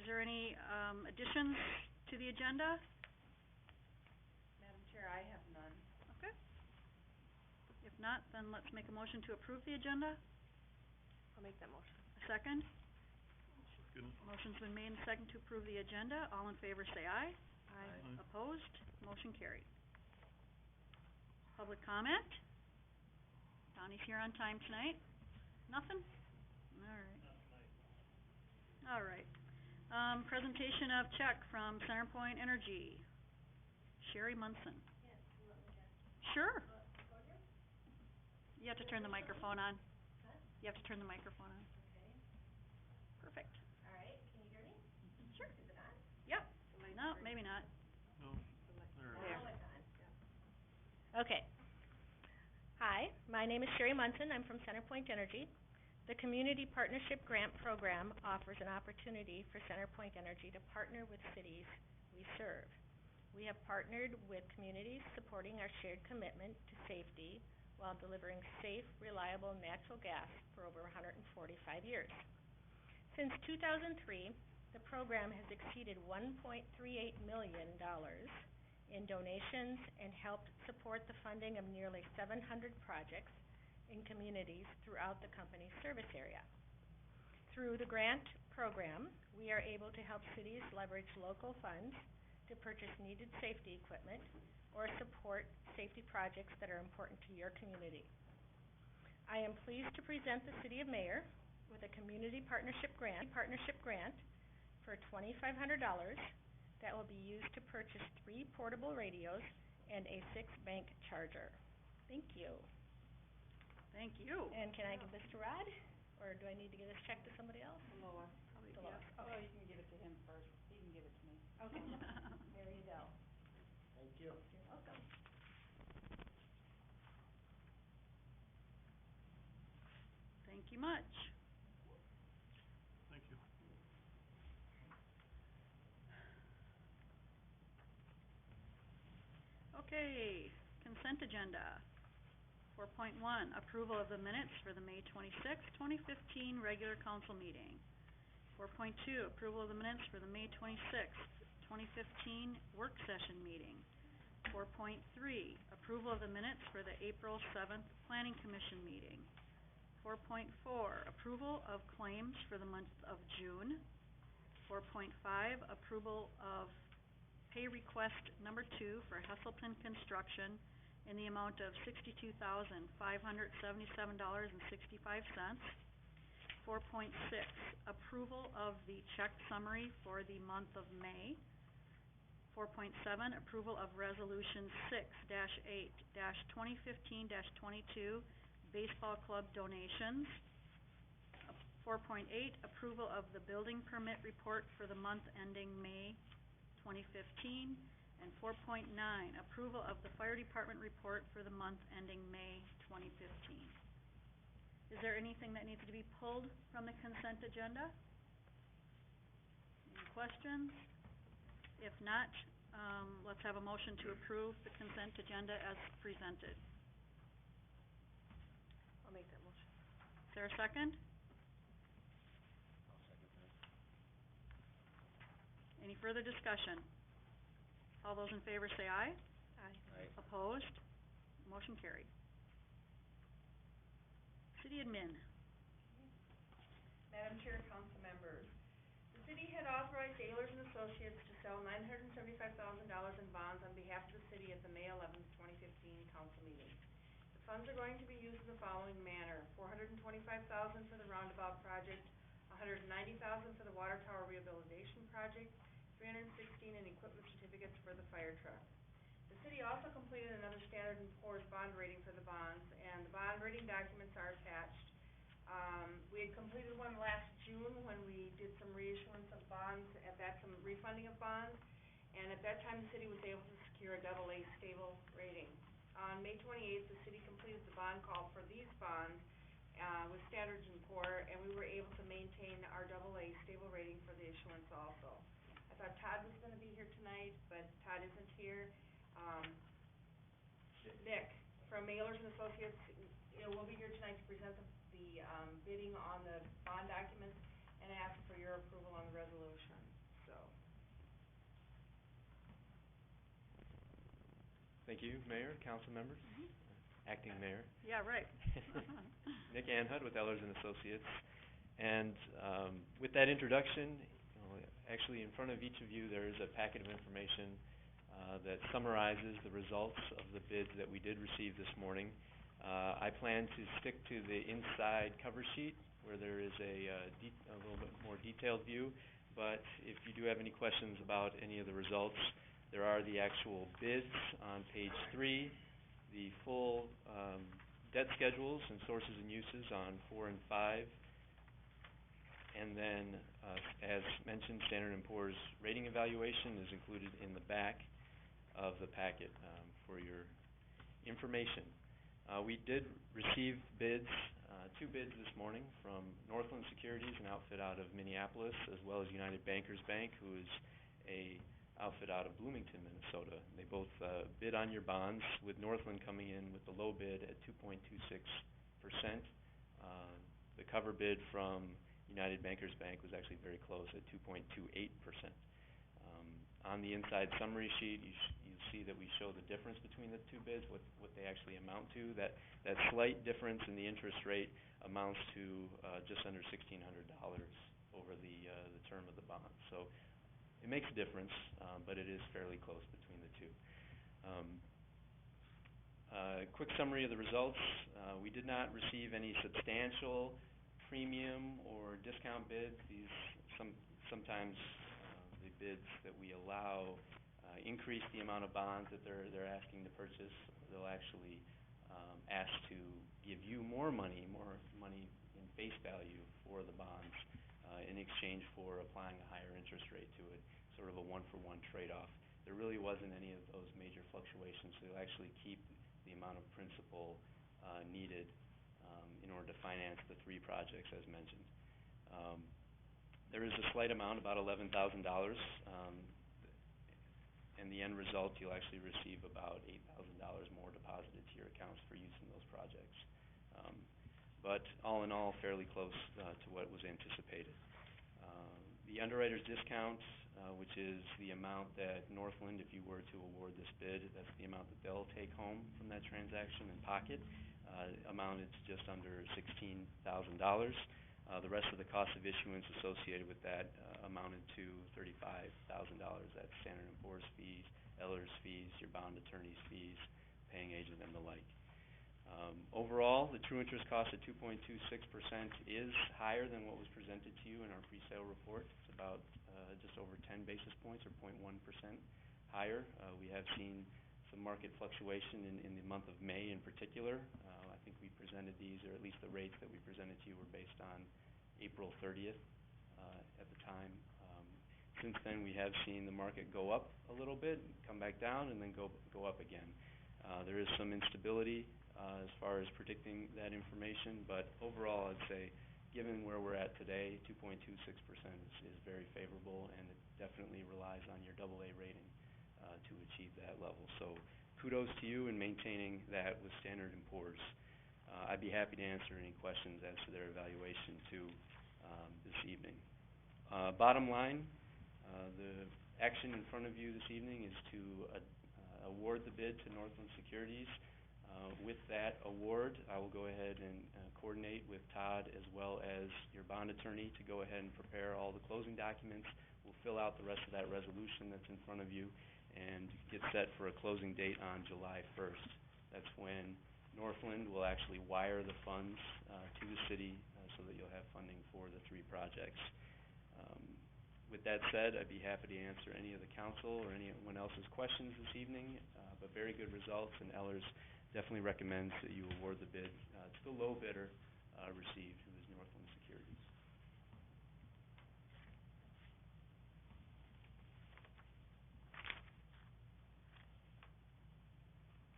Is there any, additions to the agenda? Madam Chair, I have none. Okay. If not, then let's make a motion to approve the agenda. I'll make that motion. A second? Second. Motion's been made and second to approve the agenda. All in favor say aye. Aye. Opposed? Motion carried. Public comment? Donnie's here on time tonight. Nothing? All right. Presentation of check from CenterPoint Energy. Sherry Munson. Yes, you want me to? Sure. Go here? You have to turn the microphone on. Huh? You have to turn the microphone on. Okay. Perfect. All right, can you hear me? Sure. Is it on? Yep. No, maybe not. No. There. Now it's on. Okay. Hi, my name is Sherry Munson. I'm from CenterPoint Energy. The Community Partnership Grant Program offers an opportunity for CenterPoint Energy to partner with cities we serve. We have partnered with communities supporting our shared commitment to safety while delivering safe, reliable natural gas for over 145 years. Since 2003, the program has exceeded $1.38 million in donations and helped support the funding of nearly 700 projects in communities throughout the company's service area. Through the grant program, we are able to help cities leverage local funds to purchase needed safety equipment or support safety projects that are important to your community. I am pleased to present the City of Mayer with a community partnership grant for $2,500 that will be used to purchase 3 portable radios and a 6-bank charger. Thank you. Thank you. And can I give this to Rod, or do I need to give this check to somebody else? Lois. Probably, To Lois. yeah. Okay. You can give it to him first. He can give it to me. Okay. There you go. Thank you. You're welcome. Thank you much. Thank you. Okay, consent agenda. 4.1, approval of the minutes for the May 26, 2015 regular council meeting. 4.2, approval of the minutes for the May 26, 2015 work session meeting. 4.3, approval of the minutes for the April 7th planning commission meeting. 4.4, approval of claims for the month of June. 4.5, approval of pay request number 2 for Hesselton Construction in the amount of $62,577.65. 4.6, approval of the check summary for the month of May. 4.7, approval of Resolution 6-8-2015-22, baseball club donations. 4.8, approval of the building permit report for the month ending May 2015. And 4.9, approval of the fire department report for the month ending May 2015. Is there anything that needs to be pulled from the consent agenda? Any questions? If not, let's have a motion to approve the consent agenda as presented. I'll make that motion. Is there a second? I'll second that. Any further discussion? All those in favor say aye. Aye. Aye. Opposed? Motion carried. City admin. Madam Chair, council members, the city had authorized Ehlers and Associates to sell $975,000 in bonds on behalf of the city at the May 11th, 2015 council meeting. The funds are going to be used in the following manner: $425,000 for the roundabout project, $190,000 for the water tower rehabilitation project, $316 in equipment certificates for the fire truck. The city also completed another Standard & Poor's bond rating for the bonds, and the bond rating documents are attached. We had completed one last June when we did some reissuance of bonds, some refunding of bonds, and at that time the city was able to secure a AA stable rating. On May 28th, the city completed the bond call for these bonds with Standard & Poor's, and we were able to maintain our AA stable rating for the issuance also. I thought Todd was going to be here tonight, but Todd isn't here. Nick from Ehlers and Associates will be here tonight to present the bidding on the bond documents and ask for your approval on the resolution. Thank you, Mayor, council members, acting mayor. Yeah, right. Nick Anhud with Ellers and Associates. And with that introduction, actually in front of each of you there is a packet of information that summarizes the results of the bids that we did receive this morning. I plan to stick to the inside cover sheet where there is a little bit more detailed view, but if you do have any questions about any of the results, there are the actual bids on page 3, the full debt schedules and sources and uses on 4 and 5, and then, as mentioned, Standard & Poor's rating evaluation is included in the back of the packet for your information. We did receive bids, 2 bids this morning from Northland Securities, an outfit out of Minneapolis, as well as United Bankers Bank, who is a outfit out of Bloomington, Minnesota. They both bid on your bonds, with Northland coming in with the low bid at 2.26%. The cover bid from United Bankers Bank was actually very close at 2.28%. On the inside summary sheet, you'll see that we show the difference between the 2 bids, what they actually amount to. That slight difference in the interest rate amounts to just under $1,600 over the term of the bond. So it makes a difference, but it is fairly close between the 2. Quick summary of the results. We did not receive any substantial premium or discount bids. These sometimes the bids that we allow increase the amount of bonds that they're asking to purchase. They'll actually ask to give you more money in face value for the bonds in exchange for applying a higher interest rate to it, sort of a one-for-one trade-off. There really wasn't any of those major fluctuations, so they'll actually keep the amount of principal needed in order to finance the 3 projects as mentioned. There is a slight amount, about $11,000, and the end result, you'll actually receive about $8,000 more deposited to your accounts for use in those projects. But all in all, fairly close to what was anticipated. The underwriter's discount, which is the amount that Northland, if you were to award this bid, that's the amount that they'll take home from that transaction in pocket, amounted to just under $16,000. The rest of the cost of issuance associated with that amounted to $35,000. That's Standard & Poor's fees, Ellers fees, your bond attorney's fees, paying agent, and the like. Overall, the true interest cost of 2.26% is higher than what was presented to you in our pre-sale report. It's about just over 10 basis points, or 0.1% higher. We have seen some market fluctuation in the month of May in particular. I think we presented these, or at least the rates that we presented to you were based on April 30th at the time. Since then, we have seen the market go up a little bit, come back down, and then go up again. There is some instability as far as predicting that information, but overall, I'd say, given where we're at today, 2.26% is very favorable, and it definitely relies on your AA rating to achieve that level. So kudos to you in maintaining that with Standard & Poor's. I'd be happy to answer any questions as to their evaluation too this evening. Bottom line, the action in front of you this evening is to award the bid to Northland Securities. With that award, I will go ahead and coordinate with Todd as well as your bond attorney to go ahead and prepare all the closing documents. We'll fill out the rest of that resolution that's in front of you and get set for a closing date on July 1st. That's when Northland will actually wire the funds to the city so that you'll have funding for the 3 projects. With that said, I'd be happy to answer any of the council or anyone else's questions this evening, but very good results, and Ellers definitely recommends that you award the bid to the low bidder received, who is Northland Securities.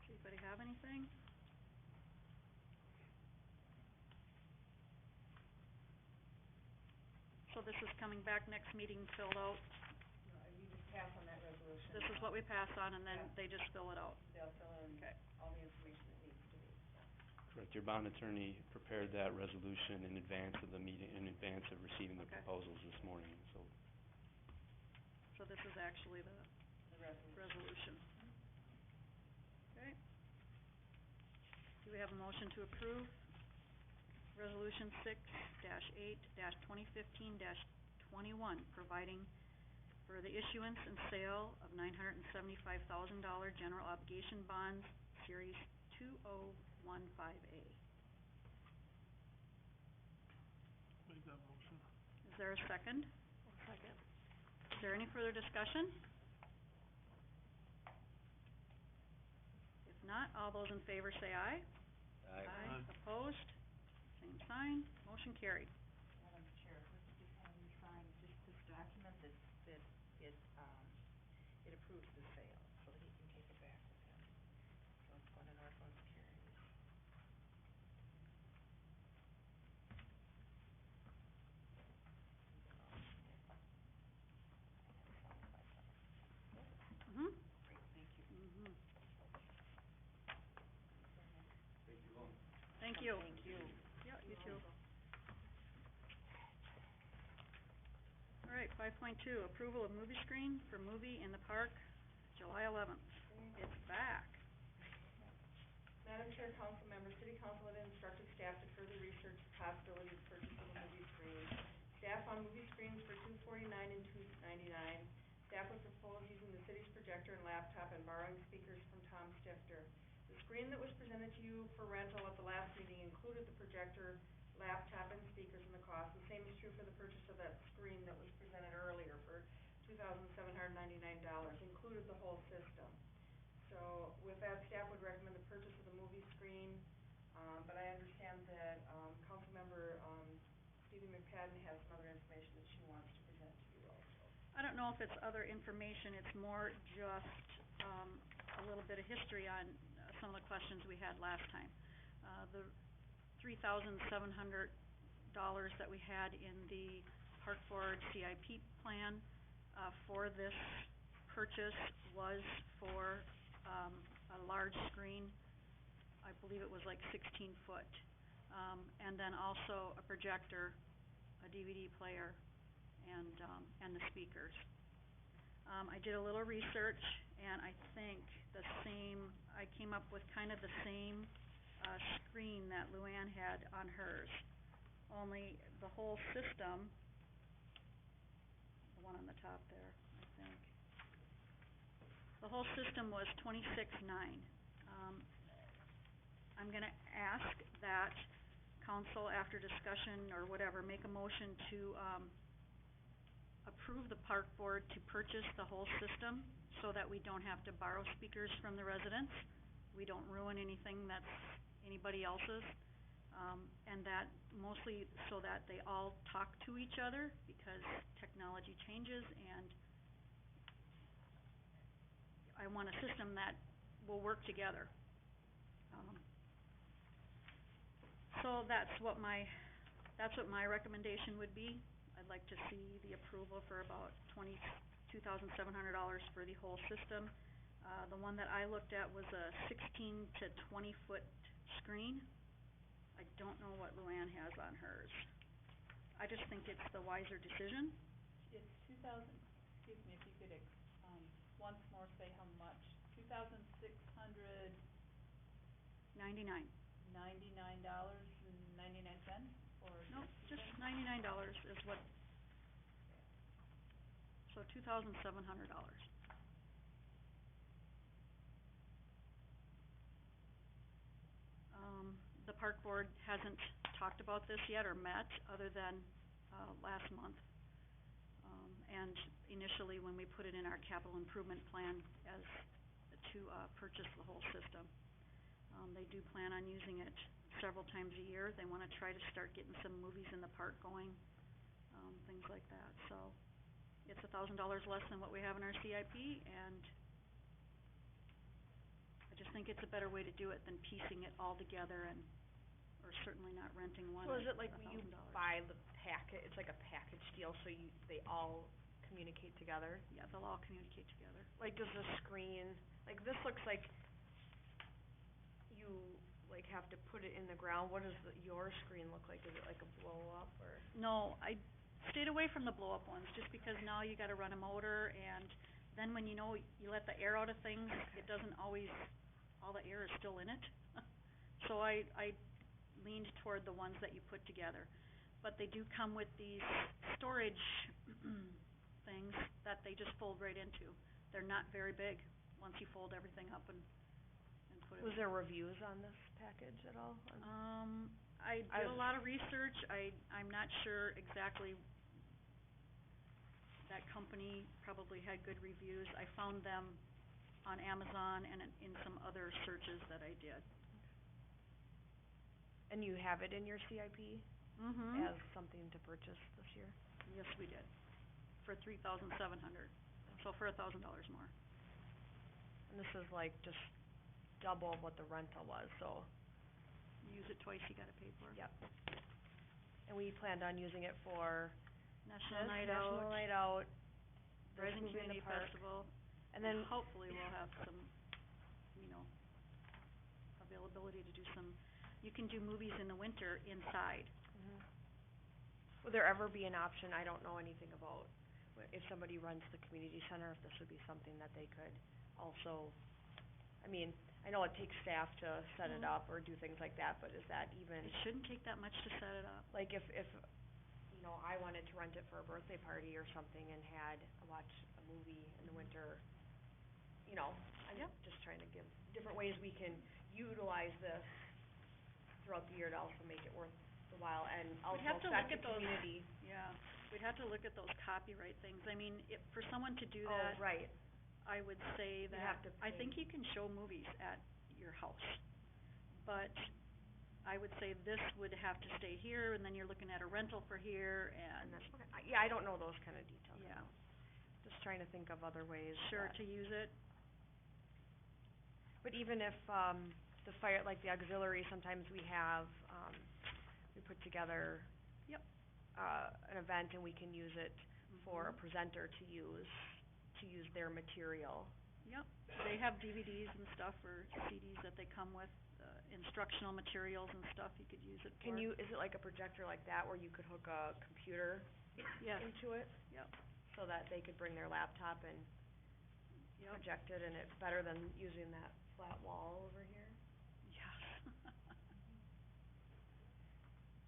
Does anybody have anything? So this is coming back next meeting filled out. No, you just pass on that resolution. This is what we pass on, and then they just fill it out. They'll fill in Okay. all the information that needs to be, so. Correct. Your bond attorney prepared that resolution in advance of the meeting, in advance of receiving the Okay. proposals this morning, so. So this is actually the The resolution. resolution. we have a motion to approve Resolution 6-8-2015-21, providing for the issuance and sale of $975,000 general obligation bonds, Series 2015A. Make that motion. Is there a second? Second. Is there any further discussion? If not, all those in favor say aye. Aye. Opposed? Same sign. Motion carried. Madam Chair, if we could just have you sign just this document that it approves the sale, so that he can take it back with him. So it's going to Northland Securities. Mm-hmm. Great, thank you. Mm-hmm. Thank you all. Thank you. Thank you. Yeah, you too. All right, 5.2, approval of movie screen for movie in the park, July 11th. It's back. Madam Chair, council members, city council had instructed staff to further research the possibility of purchasing a movie screen. Staff found movie screens for $249 and $299. Staff would propose using the city's projector and laptop and borrowing speakers from Tom Stifter. The screen that was presented to you for rental at the last meeting included the projector, laptop, and speakers in the cost. The same is true for the purchase of that screen that was presented earlier for $2,799, included the whole system. So with that, staff would recommend the purchase of the movie screen, but I understand that, Councilmember, Stevie McPadden has some other information that she wants to present to you also. I don't know if it's other information, it's more just, a little bit of history on some of the questions we had last time. The $3,700 that we had in the Park Board CIP plan, for this purchase was for, a large screen. I believe it was like 16 foot. And then also a projector, a DVD player, and the speakers. I did a little research, and I think I came up with kind of the same screen that Luann had on hers, only the whole system, the one on the top there, I think, the whole system was $26,900. I'm gonna ask that council, after discussion or whatever, make a motion to approve the park board to purchase the whole system so that we don't have to borrow speakers from the residents. We don't ruin anything that's anybody else's. And that mostly so that they all talk to each other, because technology changes, and I want a system that will work together. So that's what my recommendation would be. I'd like to see the approval for about $22,700 for the whole system. The one that I looked at was a 16 to 20 foot screen. I don't know what Luann has on hers. I just think it's the wiser decision. It's 2,000, excuse me, if you could, once more say how much, $2,699 $99. $99.99, or? Nope, just $99 is what, so $2,700. The park board hasn't talked about this yet or met, other than, last month. And initially, when we put it in our capital improvement plan as to, purchase the whole system. They do plan on using it several times a year. They wanna try to start getting some movies in the park going, things like that. So it's $1,000 less than what we have in our CIP, and I just think it's a better way to do it than piecing it all together, and, or certainly not renting one So at is it like $1,000. you buy the packet, it's like a package deal, so they all communicate together? Yeah, they'll all communicate together. Like, does the screen, like, this looks like you, like, have to put it in the ground. What does your screen look like? Is it like a blow-up, or? No, I stayed away from the blow-up ones, just because now you gotta run a motor, and then when you let the air out of things, it doesn't always, all the air is still in it. So I leaned toward the ones that you put together. But they do come with these storage things that they just fold right into. They're not very big, once you fold everything up and put it. Was there reviews on this package at all? I did a lot of research. I'm not sure exactly. That company probably had good reviews. I found them on Amazon and in some other searches that I did. And you have it in your CIP Mm-hmm. as something to purchase this year? Yes, we did. For $3,700. So for $1,000 more. And this is like just double what the rental was, so, You use it twice, you gotta pay for it. yep. And we planned on using it for National this, Night National Out, Night Out, this Rising movie in the Community park. Festival, And then, hopefully we'll have some, availability to do some, you can do movies in the winter inside. mhm. Would there ever be an option, I don't know anything about, if somebody runs the community center, if this would be something that they could also, I mean, I know it takes staff to set it Mhm. up or do things like that, but is that even, It shouldn't take that much to set it up. like if, I wanted to rent it for a birthday party or something and had, watch a movie in the winter, I'm Yep. just trying to give different ways we can utilize this throughout the year to also make it worth the while and also have to affect look the at those- community. Yeah, we'd have to look at those copyright things. I mean, for someone to do Oh, that, right, I would say you that, have to I think pay. you can show movies at your house. But I would say this would have to stay here, and then you're looking at a rental for here, And and, then, okay, I don't know those kind of details. yeah, Just trying to think of other ways sure, that- to use it. But even if, the fire, like the auxiliary, sometimes we have, we put together Yep. an event and we can use it for a Mhm. presenter to use their material. Yep, they have DVDs and stuff, or CDs that they come with, instructional materials and stuff you could use it for. Is it like a projector like that where you could hook a computer Yes, into it? Yep. So that they could bring their laptop and yep, project it and it's better than using that flat wall over here? yes.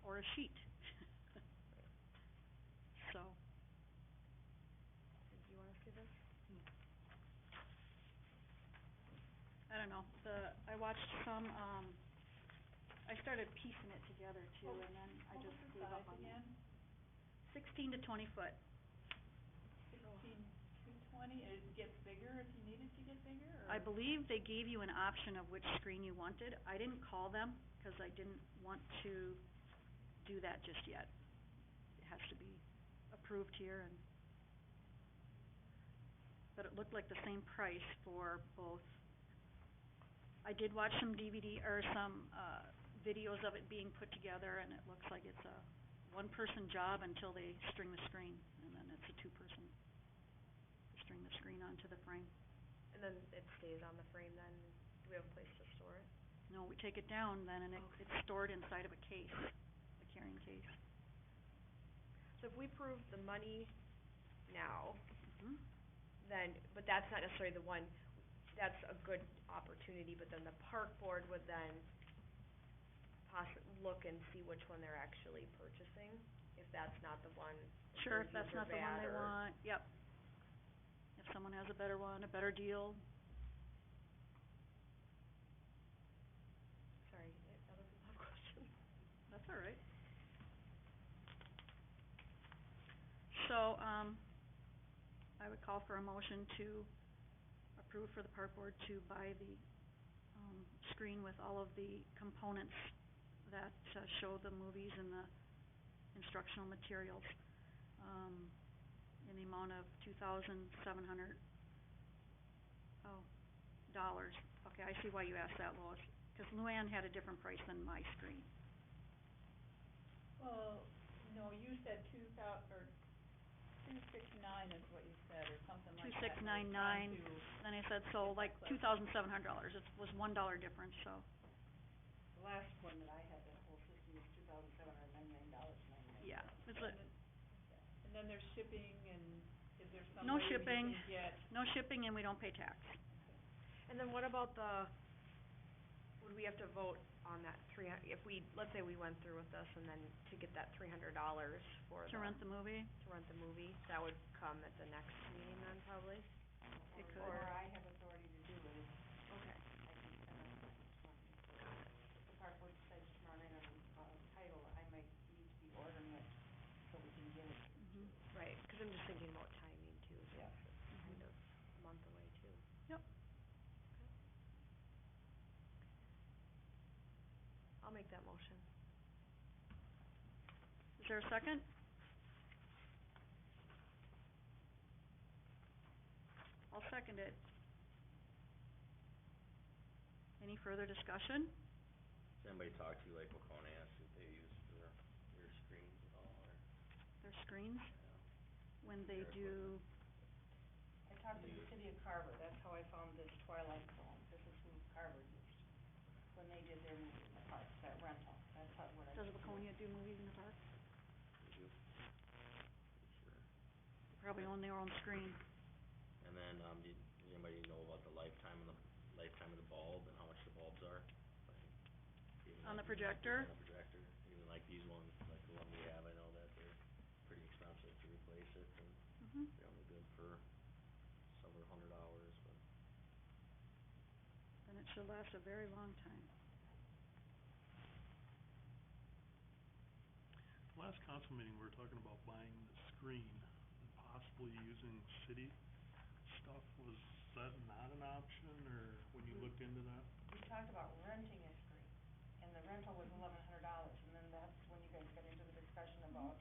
Or a sheet. So, Do you wanna see this? I don't know, I watched some, I started piecing it together too, and then I just gave up on that. 16 to 20 foot. 16 to 20, it gets bigger if you need it to get bigger, or? I believe they gave you an option of which screen you wanted. I didn't call them, 'cause I didn't want to do that just yet. It has to be approved here, and, but it looked like the same price for both. I did watch some DVD, or some, videos of it being put together, and it looks like it's a one-person job until they string the screen, and then it's a two-person to string the screen onto the frame. And then it stays on the frame then? Do we have a place to store it? No, we take it down then, and Okay. it's stored inside of a case, a carrying case. So if we approve the money now, Mhm. then, but that's not necessarily the one, that's a good opportunity, but then the park board would then look and see which one they're actually purchasing, if that's not the one that Sure, they're if that's used or not the one bad they or- want, yep. If someone has a better one, a better deal. Sorry, other people have questions? That's all right. So, I would call for a motion to approve for the park board to buy the, screen with all of the components that, show the movies and the instructional materials, in the amount of $2,700. Dollars. Okay, I see why you asked that, Lois, 'cause Luann had a different price than my screen. Well, no, you said 269 is what you said, or something like that. 2699. Then I said, so like $2,700, it was $1 difference, so. The last one that I had, that whole system was $2,799.99. Yeah, it's a, And then there's shipping, and is there some No way we shipping. can get? no shipping and we don't pay tax. And then what about would we have to vote on that if let's say we went through with this and then to get that $300 for To rent the movie? to rent the movie, that would come at the next meeting then probably? It could. Or I have authority to do it, Okay. I can send out the money. If the park board decides to run in a title, I might need to be ordering it so we can get it. Mhm. Right, 'cause I'm just thinking about timing too, so Yeah. it's kind of a month away too. Yep. I'll make that motion. Is there a second? I'll second it. Any further discussion? Does anybody talk to you like Waconeas, that they use for their screens at all, or? Their screens? Yeah. When they do, I talked to the city of Carver, that's how I found this Twilight Zone, this is who Carver used, when they did their movie in the park, that rental, that's how, what I. does could do. Waconia do movies in the park? They do. Pretty sure. They probably own their own screen. And then, does anybody know about the lifetime of the bulb and how much the bulbs are? Like, even On like the projector? On the projector, even like these ones, like the one we have, I know that they're pretty expensive to replace it, and Mhm. they're only good for several $100, but. Then it should last a very long time. Last council meeting, we were talking about buying the screen and possibly using city stuff. Was that not an option, or when you looked into that? We talked about renting a screen, and the rental was $1,100, and then that's when you guys got into the discussion about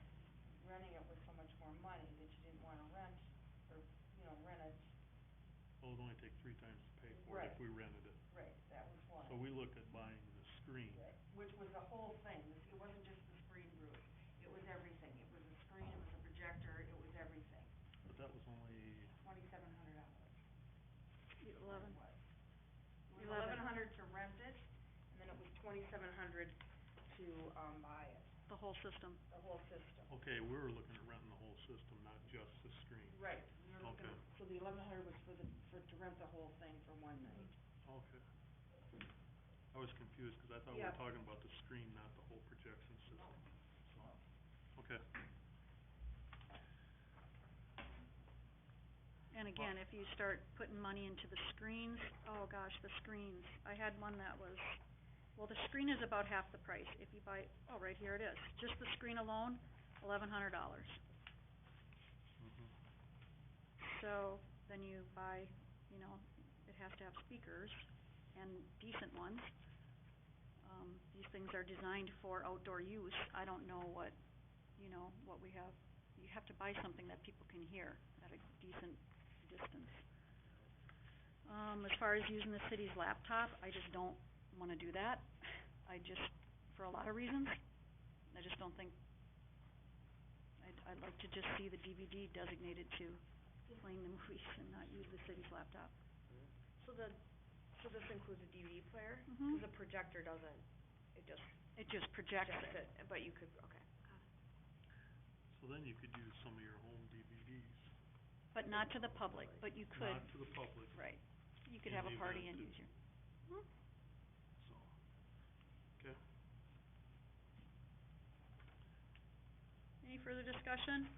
renting it was so much more money, that you didn't wanna rent, or, rent it. Well, it'd only take 3 times the pay for it if Right. we rented it. Right, that was one. So we looked at buying the screen. Right, which was the whole thing, it wasn't just the screen, Bruce, it was everything, it was a screen, it was a projector, it was everything, But that was only, $2,700. $11. It was $1,100 to rent it, and then it was $2,700 to, buy it, The whole system. the whole system. okay, we were looking at renting the whole system, not just the screen. Right, we were looking, Okay. so the $1,100 was to rent the whole thing for one night. Okay. I was confused, 'cause I thought we Yeah. were talking about the screen, not the whole projection system. So, okay. And again, if you start putting money into the screens, oh gosh, the screens. I had one that was, well, the screen is about half the price. If you buy, oh, right here it is. Just the screen alone, $1,100. Mhm. So, then you buy, it has to have speakers and decent ones. These things are designed for outdoor use. I don't know what we have. You have to buy something that people can hear at a decent distance. As far as using the city's laptop, I just don't wanna do that. For a lot of reasons, I just don't think, I'd like to just see the DVD designated to playing the movies and not use the city's laptop. So this includes a DVD player? Mhm. 'Cause the projector doesn't, it just It just projects projects it. it, but you could, okay, got it. So then you could use some of your home DVDs. But not to the public, but you could, Not to the public, right. You could In have the a party event and that- use your, so, okay. any further discussion?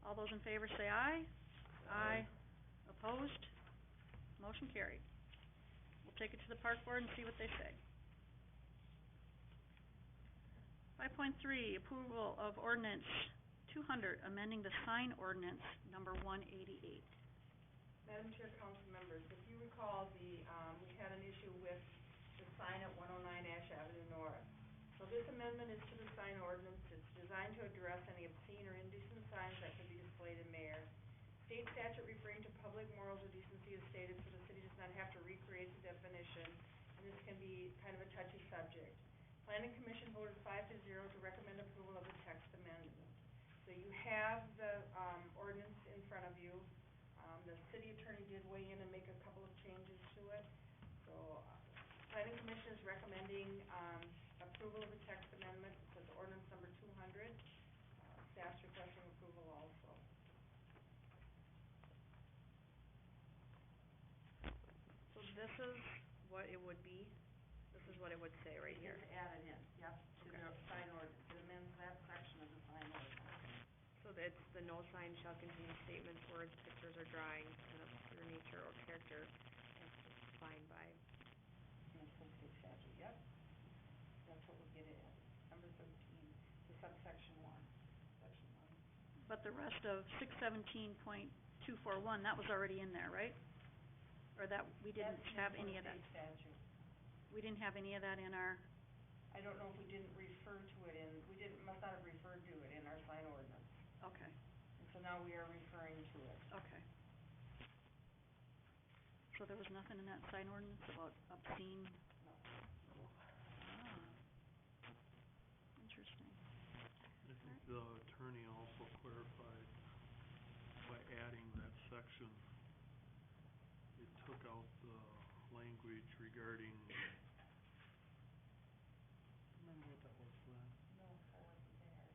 All those in favor say aye. Aye. Opposed? Motion carried. We'll take it to the park board and see what they say. 5.3, approval of ordinance 200, amending the sign ordinance number 188. Madam Chair, council members, if you recall, we had an issue with the sign at 109 Ash Avenue North. So this amendment is to the sign ordinance, it's designed to address any obscene or indecent signs that could be displayed in Mayor. State statute referring to public morals or decency is stated, so the city does not have to recreate the definition, and this can be kind of a touchy subject. Planning Commission voted 5-0 to recommend approval of the text amendment. So you have the, ordinance in front of you. The city attorney did weigh in and make a couple of changes to it. So, Planning Commission is recommending, approval of the text amendment, it says ordinance number 200. Staff's requesting approval also. So this is what it would be, the is what it would say right here. It's added in, yep, to the sign ordinance, it amends that section of the sign ordinance. So it's the no sign shall contain statements, words, pictures, or drawings of your nature or character as defined by. In the code state statute, yep. That's what would get it added, number 13, to subsection 1, section 1. But the rest of 617.241, that was already in there, right? Or that, we didn't have any of that? That's in the code state statute. We didn't have any of that in our, I don't know if we didn't refer to it in, must not have referred to it in our sign ordinance. okay, And so now we are referring to it. okay. So there was nothing in that sign ordinance about obscene? No. Ah, interesting. I think the attorney also clarified by adding that section, it took out the language regarding, remember what that was, Lynn? No, that wasn't there.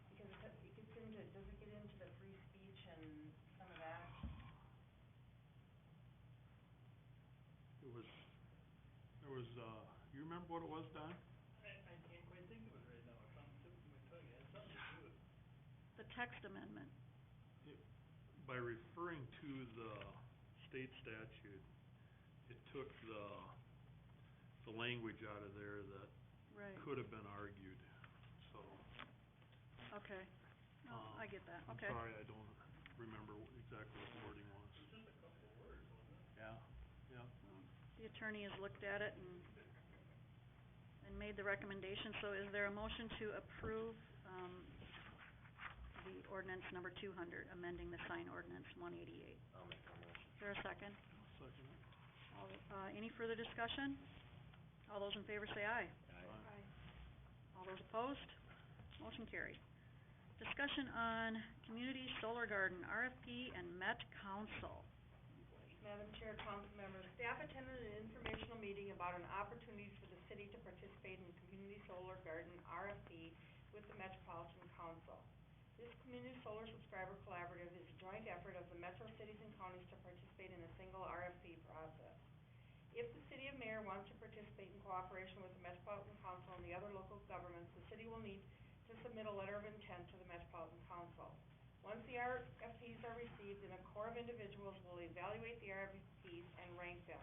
Because it gets into, does it get into the free speech and some of that? There was, you remember what it was, Don? I can't quite think of it right now, it's something slipped from my tongue, it had something to do with. The text amendment, By referring to the state statute, it took the language out of there that right, could have been argued, so. okay. No, I get that, okay. I'm sorry, I don't remember exactly what the wording was. It's just a couple of words, wasn't it? Yeah, yeah. The attorney has looked at it and made the recommendation, so is there a motion to approve, the ordinance number 200, amending the sign ordinance 188? I'll make that motion. Is there a second? Second it. All, any further discussion? All those in favor say aye. Aye. All those opposed? Motion carried. Discussion on community solar garden, RFP and Met Council. Madam Chair, council members, staff attended an informational meeting about an opportunity for the city to participate in the Community Solar Garden RFP with the Metropolitan Council. This Community Solar Subscriber Collaborative is a joint effort of the metro cities and counties to participate in a single RFP process. If the city of Mayor wants to participate in cooperation with the Metropolitan Council and the other local governments, the city will need to submit a letter of intent to the Metropolitan Council. Once the RFPs are received, then a core of individuals will evaluate the RFPs and rank them.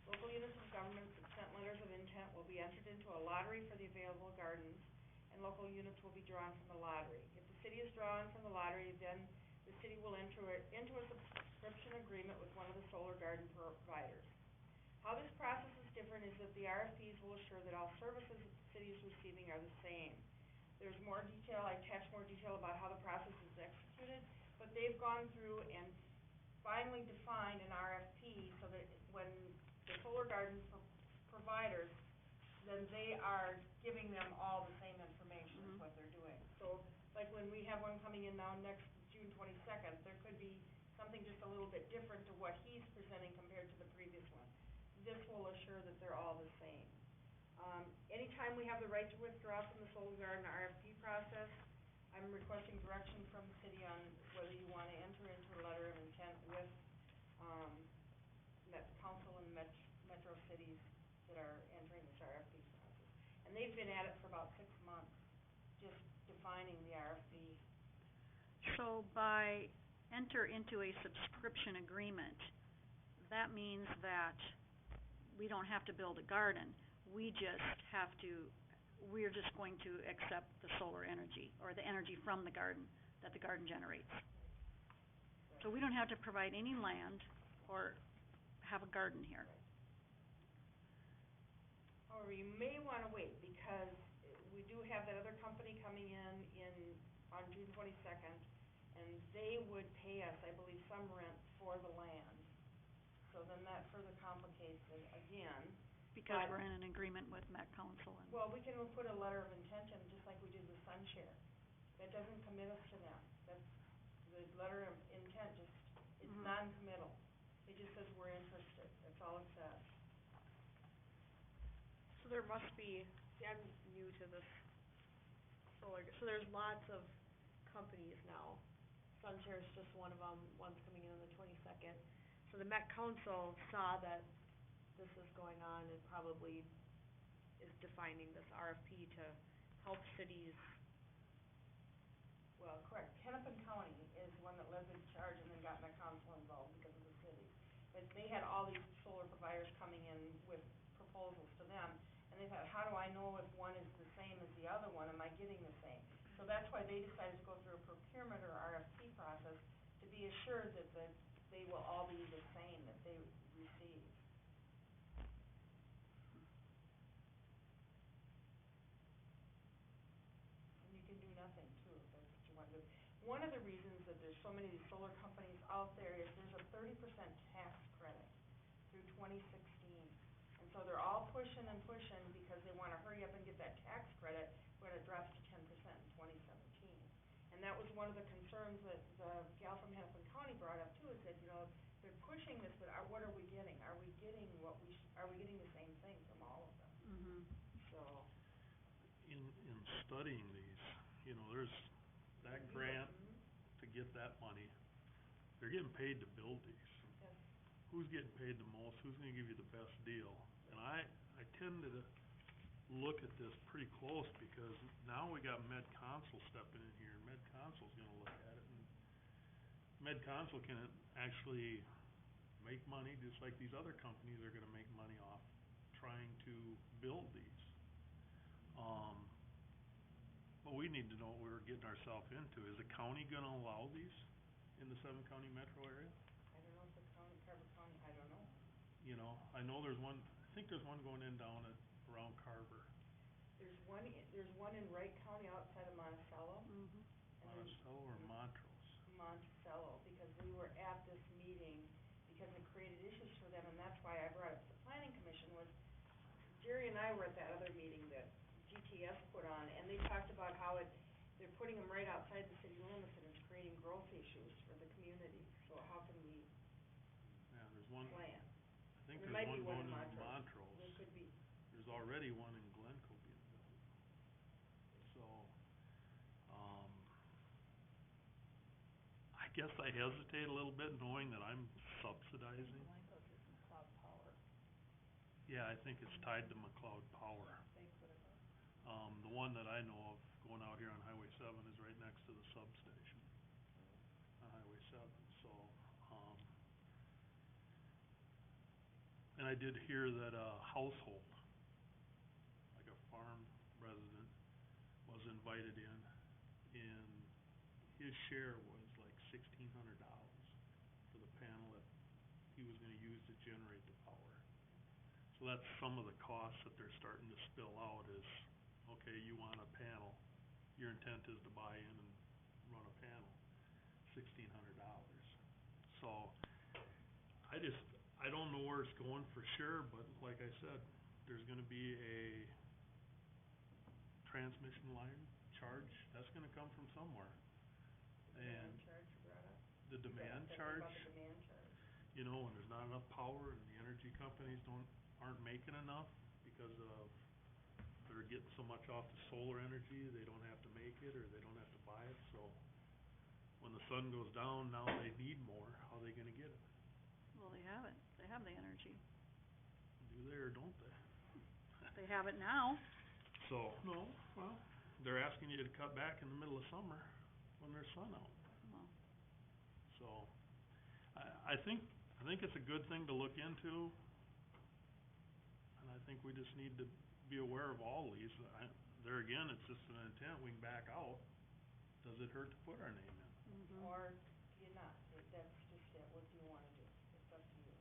Local units of government that sent letters of intent will be entered into a lottery for the available gardens, and local units will be drawn from the lottery. If the city is drawn from the lottery, then the city will enter into a subscription agreement with one of the solar garden providers. How this process is different is that the RFPs will assure that all services that the city is receiving are the same. There's more detail, I attached more detail about how the process is executed, but they've gone through and finally defined an RFP so that when the solar garden providers, then they are giving them all the same information is what they're doing. So, like when we have one coming in now next June 22nd, there could be something just a little bit different to what he's presenting compared to the previous one. This will assure that they're all the same. Anytime we have the right to withdraw from the solar garden RFP process, I'm requesting direction from the city on whether you wanna enter into a letter of intent with, Met Council and metro cities that are entering this RFP process. And they've been at it for about 6 months, just defining the RFP. So by enter into a subscription agreement, that means that we don't have to build a garden. We're just going to accept the solar energy, or the energy from the garden, that the garden generates. So we don't have to provide any land or have a garden here. However, you may wanna wait, because we do have that other company coming in on June 22nd, and they would pay us, I believe, some rent for the land. So then that further complicates it again. Because we're in an agreement with Met Council and... Well, we can put a letter of intent in, just like we did with SunShare. That doesn't commit us to them. That's, the letter of intent just, it's non-committal. It just says we're interested, that's all it says. So there must be, see, I'm new to this solar, so there's lots of companies now. SunShare's just one of them, one's coming in on the 22nd. So the Met Council saw that this is going on and probably is defining this RFP to help cities. Well, correct, Hennepin County is one that led the charge and then got Met Council involved because of the city. But they had all these solar providers coming in with proposals to them, and they thought, how do I know if one is the same as the other one, am I getting the same? So that's why they decided to go through a procurement or RFP process to be assured that they will all be the same that they receive. And you can do nothing too, if that's what you want to do. One of the reasons that there's so many of these solar companies out there is there's a 30% tax credit through 2016. And so they're all pushing and pushing because they wanna hurry up and get that tax credit when it drops to 10% in 2017. And that was one of the concerns that the gal from Hennepin County brought up too, is that, they're pushing this, but what are we getting? Are we getting are we getting the same thing from all of them? Mhm. So. In studying these, there's that grant Mhm. to get that money. They're getting paid to build these. Yes. Who's getting paid the most? Who's gonna give you the best deal? And I tend to look at this pretty close because now we got MedConsul stepping in here, and MedConsul's gonna look at it, and MedConsul can actually make money just like these other companies are gonna make money off trying to build these. But we need to know what we're getting ourselves into. Is the county gonna allow these in the 7-county metro area? I don't know if the county, Carver County, I don't know. I know there's one, I think there's one going in down around Carver. There's one in Wright County outside of Monticello. Mhm. And there's Monticello or Montrose? Monticello, because we were at this meeting, because it created issues for them, and that's why I brought it to the planning commission, was Jerry and I were at that other meeting that GTS put on, and they talked about how they're putting them right outside the city limits, and it's creating growth issues for the community, so how can we Yeah, there's one, plan? I think There there's might be one one going in in Montrose. Montrose. There could be. There's already one in Glencoe being built. So, I guess I hesitate a little bit knowing that I'm subsidizing. Blanco's is McLeod Power, Yeah, I think it's tied to McLeod Power. they put it up. The one that I know of going out here on Highway 7 is right next to the substation on Highway 7, so, and I did hear that a household, like a farm resident, was invited in, and his share was like $1,600 for the panel that he was gonna use to generate the power. So that's some of the costs that they're starting to spill out is, okay, you want a panel, your intent is to buy in and run a panel, $1,600. So, I don't know where it's going for sure, but like I said, there's gonna be a transmission line charge, that's gonna come from somewhere. And Demand charge you brought up? the demand charge, About the demand charge. when there's not enough power and the energy companies aren't making enough because of they're getting so much off the solar energy, they don't have to make it or they don't have to buy it, so when the sun goes down, now they need more, how are they gonna get it? Well, they have it. They have the energy. Do they or don't they? They have it now. So, no, well, they're asking you to cut back in the middle of summer when there's sun out. Well, So, I think it's a good thing to look into, and I think we just need to be aware of all these. There again, it's just an intent, we can back out. Does it hurt to put our name in? mhm. Or do you not? That's just it, what do you wanna do? It's up to you.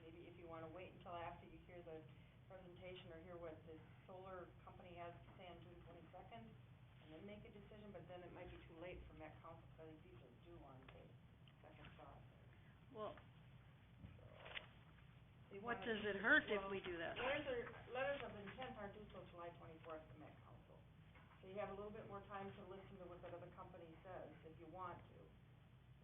Maybe if you wanna wait until after you hear the presentation or hear what the solar company has to say on June 22nd, and then make a decision, but then it might be too late for Met Council, 'cause I think these are due on the second thought. Well, They what wanna- does it hurt if well, we do that? Letters of intent aren't due till July 24th to Met Council. So you have a little bit more time to listen to what that other company says, if you want to.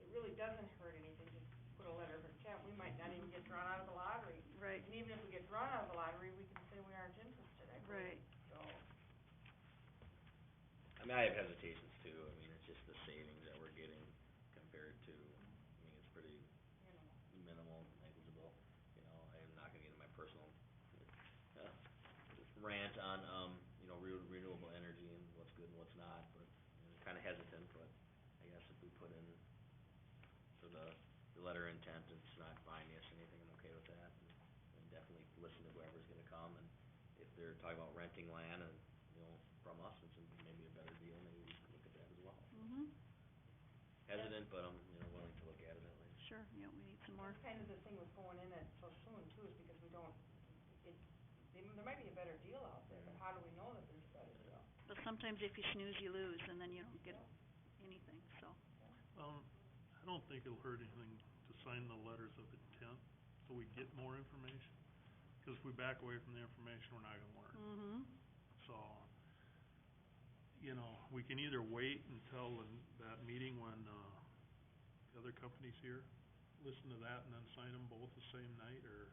It really doesn't hurt anything to put a letter of intent, we might not even get drawn out of the lottery. Right, And even if we get drawn out of the lottery, we can say we aren't interested, I believe, right. so. I mean, I have hesitations too, I mean, it's just the savings that we're getting compared to, I mean, it's pretty You know. minimal, negligible, I'm not gonna get in my personal, uh, rant on, renewable energy and what's good and what's not, but, kinda hesitant, but I guess if we put in for the letter of intent, it's not binding us or anything, I'm okay with that, and definitely listen to whoever's gonna come, and if they're talking about renting land and, from us, it's maybe a better deal, maybe we can look at that as well. Mhm. Hesitant, but I'm, willing to look at it at least. Sure, yeah, we need some more. That's kind of the thing with going in it so soon too, is because we don't, there might be a better deal out there, but how do we know that there's a better deal? But sometimes if you snooze, you lose, and then you don't get anything, so. I don't think it'll hurt anything to sign the letters of intent, so we get more information. 'Cause if we back away from the information, we're not gonna learn. Mhm. So, we can either wait until that meeting when, the other company's here, listen to that and then sign them both the same night, or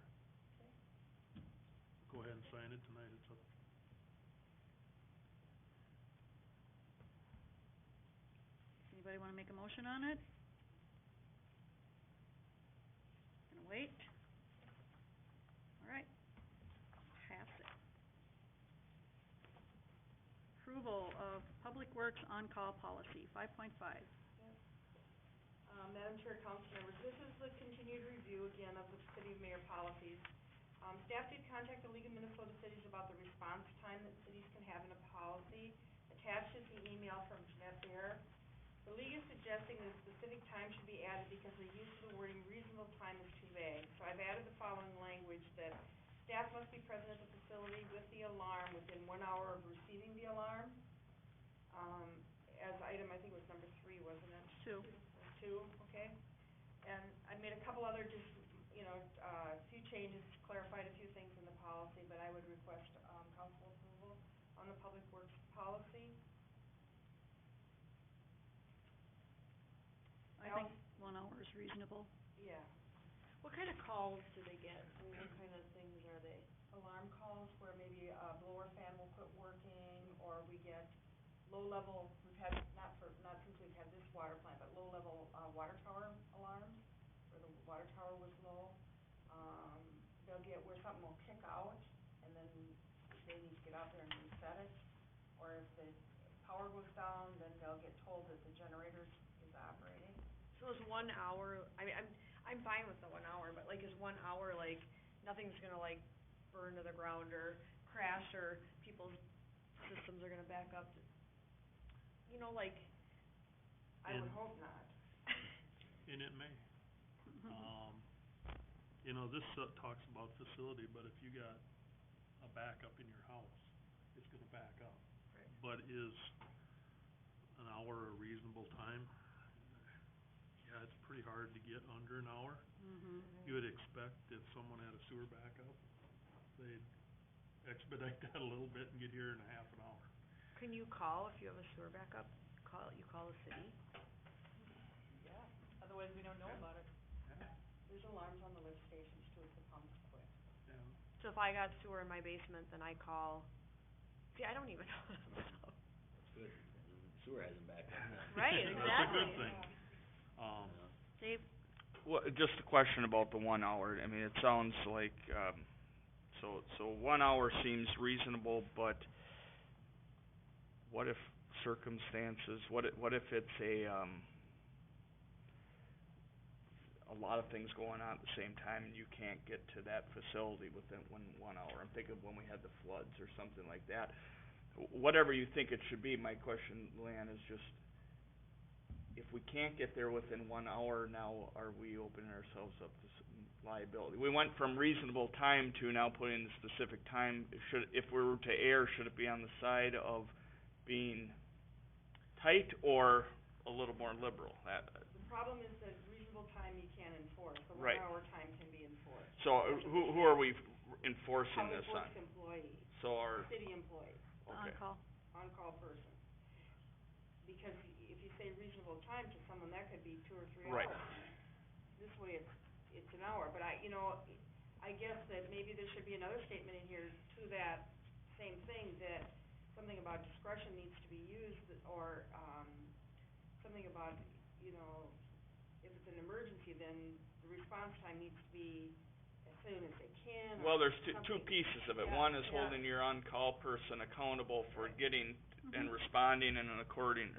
go ahead and sign it tonight, it's up. Anybody wanna make a motion on it? Gonna wait? Alright. Pass it. Approval of Public Works on-call policy, 5.5. Madam Chair, council members, this is the continued review again of the City of Mayor policies. Staff did contact the League of Minnesota Cities about the response time that cities can have in a policy. Attached is the email from Jeanette Bear. The League is suggesting that a specific time should be added because the use of the wording reasonable time is too vague. So I've added the following language, that staff must be present at the facility with the alarm within 1 hour of receiving the alarm. As item, I think it was number 3, wasn't it? 2. 2, okay. And I made a couple other few changes, clarified a few things in the policy, but I would request, council approval on the Public Works policy. I think 1 hour is reasonable. Yeah. What kind of calls do they get? I mean, what kind of things are they? Alarm calls where maybe a blower fan will quit working, or we get low-level, we've had, not since we've had this water plant, but low-level, water tower alarms, where the water tower was low. They'll get where something will kick out, and then they need to get out there and reset it. Or if the power goes down, then they'll get told that the generator is operating. So is 1 hour, I mean, I'm fine with the 1 hour, but like, is 1 hour, like, nothing's gonna like burn to the ground or crash, or people's systems are gonna back up? Like, I would And- hope not. And it may. This talks about facility, but if you got a backup in your house, it's gonna back up. Right. But is an hour a reasonable time? Yeah, it's pretty hard to get under an hour. Mhm. You would expect if someone had a sewer backup, they'd expedite that a little bit and get here in a half an hour. Can you call if you have a sewer backup? You call the city? Yeah. Otherwise, we don't know about it. Yeah. There's alarms on the lift stations too if the pumps quit. Yeah. So if I got sewer in my basement, then I call, see, I don't even know that stuff. That's good, sewer hasn't backed up yet. Right, That's a exactly. good thing. Dave? Well, just a question about the 1 hour. I mean, it sounds like, so 1 hour seems reasonable, but what if circumstances, what if it's a lot of things going on at the same time and you can't get to that facility within 1 hour? I'm thinking of when we had the floods or something like that. Whatever you think it should be, my question, Leanne, is just, if we can't get there within 1 hour, now are we opening ourselves up to liability? We went from reasonable time to now putting the specific time. If we were to err, should it be on the side of being tight or a little more liberal? The problem is that reasonable time you can't enforce, the 1 Right. hour time can be enforced. So who are we enforcing this on? Public Works employee, So our, city employee, okay. On-call. on-call person. Because if you say reasonable time to someone, that could be 2 or 3 Right. hours. This way it's an hour, but I guess that maybe there should be another statement in here to that same thing, that something about discretion needs to be used, or, something about, if it's an emergency, then the response time needs to be as saying if they can, Well, or there's two something. pieces of it. Yeah, One is yeah. holding your on-call person accountable for Right. getting and Mhm. responding in an according,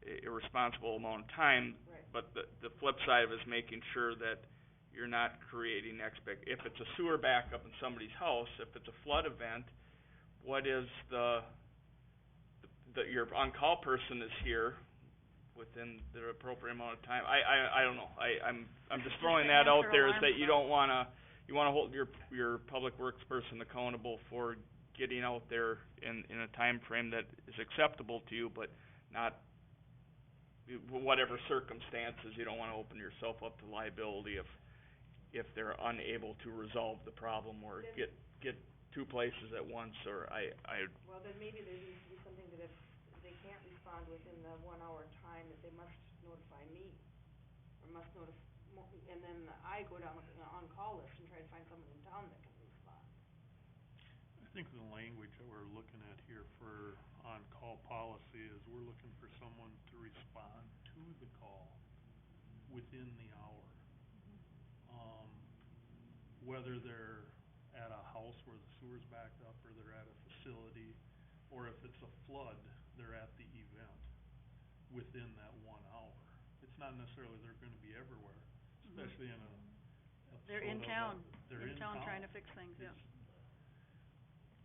a responsible amount of time. Right. But the flip side of it is making sure that you're not creating if it's a sewer backup in somebody's house, if it's a flood event, what is your on-call person is here within the appropriate amount of time. I don't know. I'm just Just throwing to that out answer there, is alarm that you clock. don't wanna, you wanna hold your public works person accountable for getting out there in a time frame that is acceptable to you, but not, whatever circumstances, you don't wanna open yourself up to liability if they're unable to resolve the problem or Then- get two places at once, or Well, then maybe there needs to be something that if they can't respond within the 1 hour time, that they must notify me, or must and then I go down the on-call list and try to find someone in town that can respond. I think the language that we're looking at here for on-call policy is we're looking for someone to respond to the call within the hour. Whether they're at a house where the sewer's backed up, or they're at a facility, or if it's a flood, they're at the event within that 1 hour. It's not necessarily they're gonna be everywhere, especially in a They're in sort of town, they're in town. trying to fix things, yeah.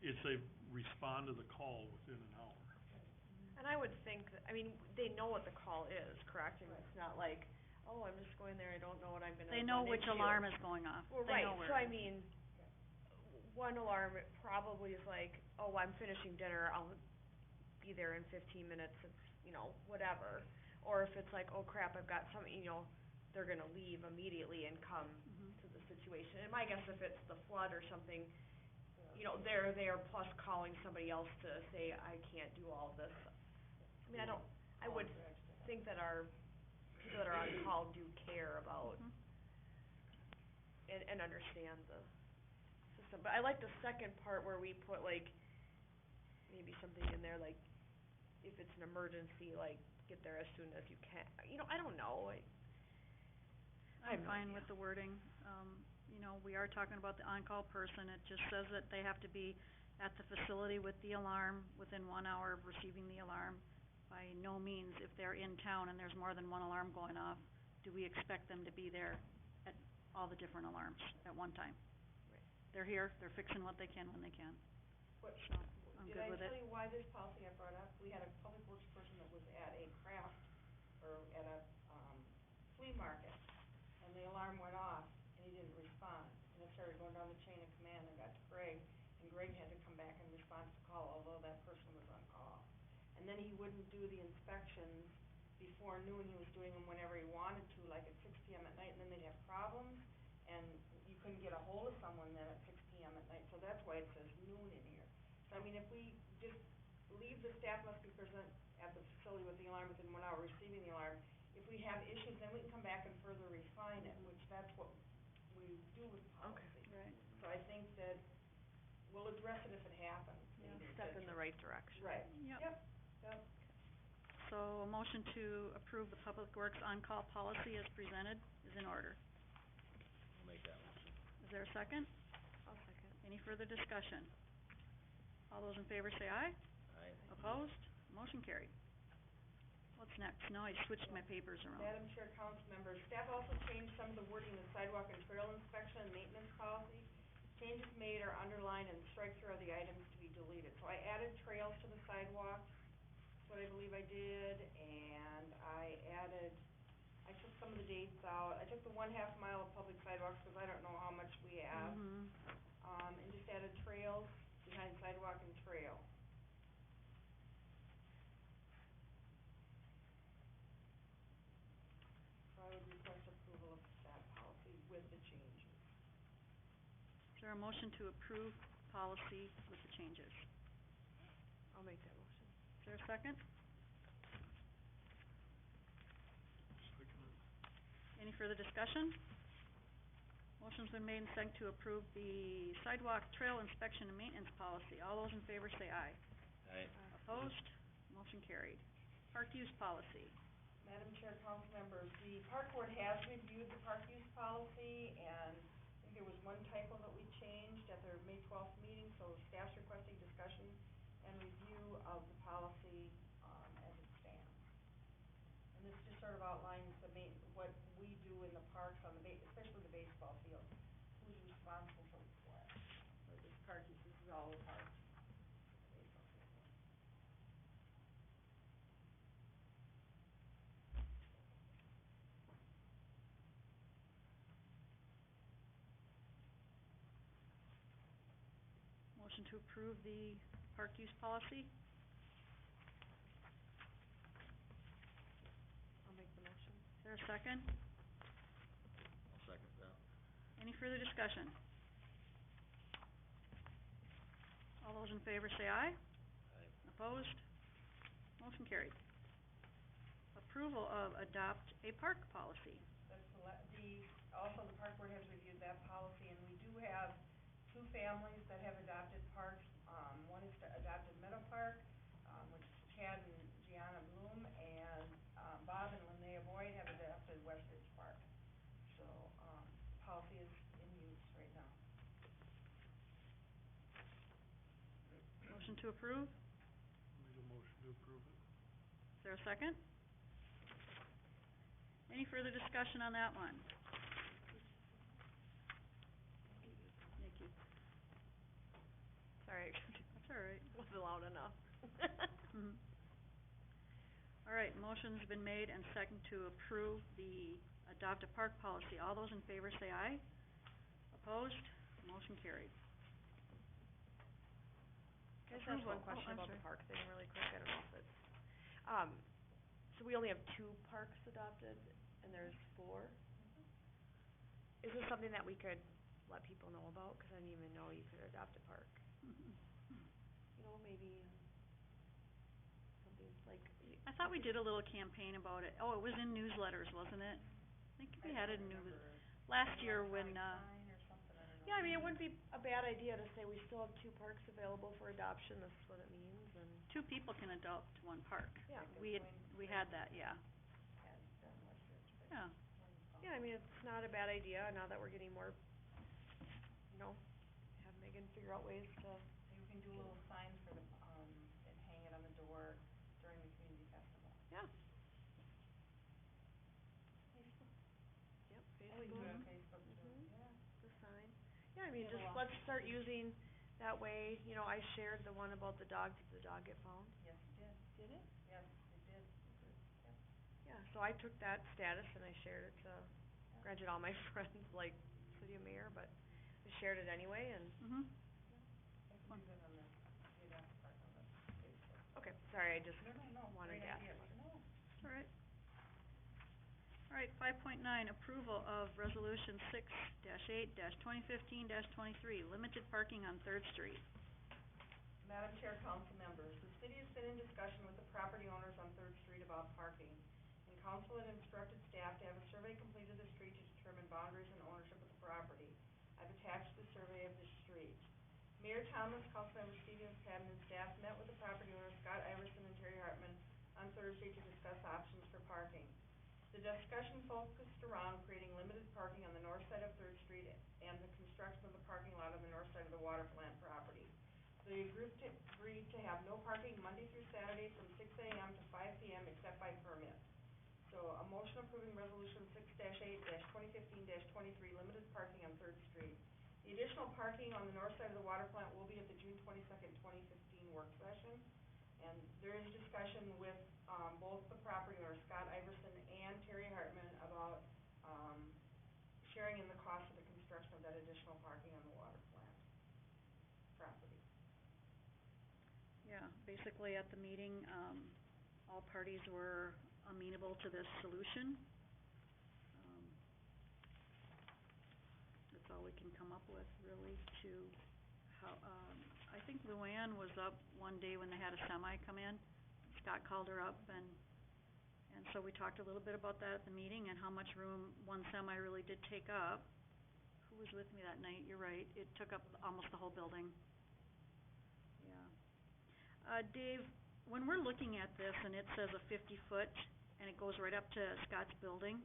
It's a respond to the call within an hour. And I would think that, I mean, they know what the call is, correct? And it's not like, oh, I'm just going there, I don't know what I'm gonna They know run which into. alarm is going off. Well, They right, know where. so I mean, one alarm, it probably is like, oh, I'm finishing dinner, I'll be there in 15 minutes, it's, whatever. Or if it's like, oh crap, I've got something, they're gonna leave immediately and come Mhm. to the situation. And my guess, if it's the flood or something, they're there plus calling somebody else to say, I can't do all this. I mean, I would think that our people that are on call do care about Mhm. and understand the system. But I like the second part where we put like, maybe something in there like, if it's an emergency, like, get there as soon as you can. I don't know, I I'm have no fine idea. with the wording. We are talking about the on-call person. It just says that they have to be at the facility with the alarm within 1 hour of receiving the alarm. By no means, if they're in town and there's more than one alarm going off, do we expect them to be there at all the different alarms at one time. Right. They're here, they're fixing what they can when they can. What- So, I'm Did good I with it. tell you why this policy got brought up? We had a public works person that was at a craft, or at a, flea market, and the alarm went off, and he didn't respond. And it started going down the chain of command and got to Greg, and Greg had to come back and respond to the call, although that person was on call. And then he wouldn't do the inspections before noon, he was doing them whenever he wanted to, like at 6 PM at night, and then they'd have problems, and you couldn't get a hold of someone then at 6 PM at night, so that's why it says noon in here. So I mean, if we just leave the staff must be present at the facility with the alarm within 1 hour receiving the alarm, if we have issues, then we can come back and further refine it, which that's what we do with policy. Right. So I think that we'll address it if it happens, Yeah, maybe. Step in the right direction. Right. Yep. Yep. So, a motion to approve the Public Works on-call policy as presented is in order. I'll make that motion. Is there a second? I'll second. Any further discussion? All those in favor say aye. Aye. Opposed? Motion carried. What's next? Now I switched my papers around. Madam Chair, council members, staff also changed some of the wording in the sidewalk and trail inspection and maintenance policy. Changes made are underlined and strike through are the items to be deleted. So I added trails to the sidewalk, that's what I believe I did, and I took some of the dates out. I took the 1/2 mile of public sidewalks, cause I don't know how much we have. Mhm. And just added trails behind sidewalk and trail. So I would request approval of that policy with the changes. Is there a motion to approve policy with the changes? I'll make that motion. Is there a second? Any further discussion? Motion's been made and seconded to approve the sidewalk trail inspection and maintenance policy. All those in favor say aye. Aye. Opposed? Motion carried. Park use policy. Madam Chair, council members, the park board has reviewed the park use policy, and there was one typo that we changed at their May 12th meeting, so staff's requesting discussion and review of the policy, as it stands. And this just sort of outlines what we do in the parks on especially the baseball field, who's responsible for what. So this is all the parks, the baseball field. Motion to approve the park use policy? I'll make the motion. Is there a second? I'll second that. Any further discussion? All those in favor say aye. Aye. Opposed? Motion carried. Approval of adopt a park policy. That's also the park board has reviewed that policy, and we do have two families that have adopted parks. One is adopted Meadow Park, which is Chad and Gianna Bloom, and, Bob and Linnea Boyd have adopted West Ridge Park. So, policy is in use right now. Motion to approve? Make a motion to approve it. Is there a second? Any further discussion on that one? Nikki? Sorry, That's all right. wasn't loud enough. Mhm. All right, motion's been made and second to approve the adopt a park policy. All those in favor say aye. Opposed? Motion carried. Can I just ask one Approval. question I'm about the sorry. park thing really quick? I don't know if it's, so we only have 2 parks adopted, and there's 4? Is this something that we could let people know about? 'Cause I didn't even know you could adopt a park. You know, maybe, something like, I thought we did a little campaign about it. Oh, it was in newsletters, wasn't it? I think we had it in last year when, yeah, I mean, it wouldn't be a bad idea to say we still have 2 parks available for adoption, this is what it means, and, 2 people can adopt 1 park. yeah. We had that, yeah. Yeah. Yeah, I mean, it's not a bad idea, now that we're getting more, have Megan figure out ways to, You can do little signs for the, and hang it on the door during the community festival. yeah. We can do it on Facebook. Facebook too, Mhm. yeah. The sign. Yeah, I mean, Yeah, just well, let's start using that way, I shared the one about the dog, did the dog get found? Yes, it did. Did it? Yes, it did. Yeah, so I took that status and I shared it to, granted all my friends, like, city of mayor, but I shared it anyway, and, Mhm. I can do that on the adopted park on the Facebook. okay, sorry, I just No, wanted great to ask idea. about it. No. All right. All right, 5.9, approval of resolution 6-8-2015-23, limited parking on Third Street. Madam Chair, council members, the city has been in discussion with the property owners on Third Street about parking, and council had instructed staff to have a survey completed of the street to determine boundaries and ownership of the property. I've attached the survey of the street. Mayor Thomas, Councilmember Stevens, Patton, and staff met with the property owners, Scott Iverson and Terry Hartman, on Thursday to discuss options for parking. The discussion focused around creating limited parking on the north side of Third Street and the construction of the parking lot on the north side of the water plant property. The group agreed to have no parking Monday through Saturday from 6 a.m. to 5 p.m. except by permit. So a motion approving resolution 6-8-2015-23, limited parking on Third Street. The additional parking on the north side of the water plant will be at the June 22nd, 2015 work session. And there is discussion with, both the property owners, Scott Iverson and Terry Hartman, about, sharing in the cost of the construction of that additional parking on the water plant property. Yeah, basically at the meeting, all parties were amenable to this solution. That's all we can come up with, really, to how, I think Luann was up one day when they had a semi come in. Scott called her up, and so we talked a little bit about that at the meeting and how much room one semi really did take up. Who was with me that night? You're right, it took up almost the whole building. Yeah. Dave, when we're looking at this and it says a 50-foot and it goes right up to Scott's building,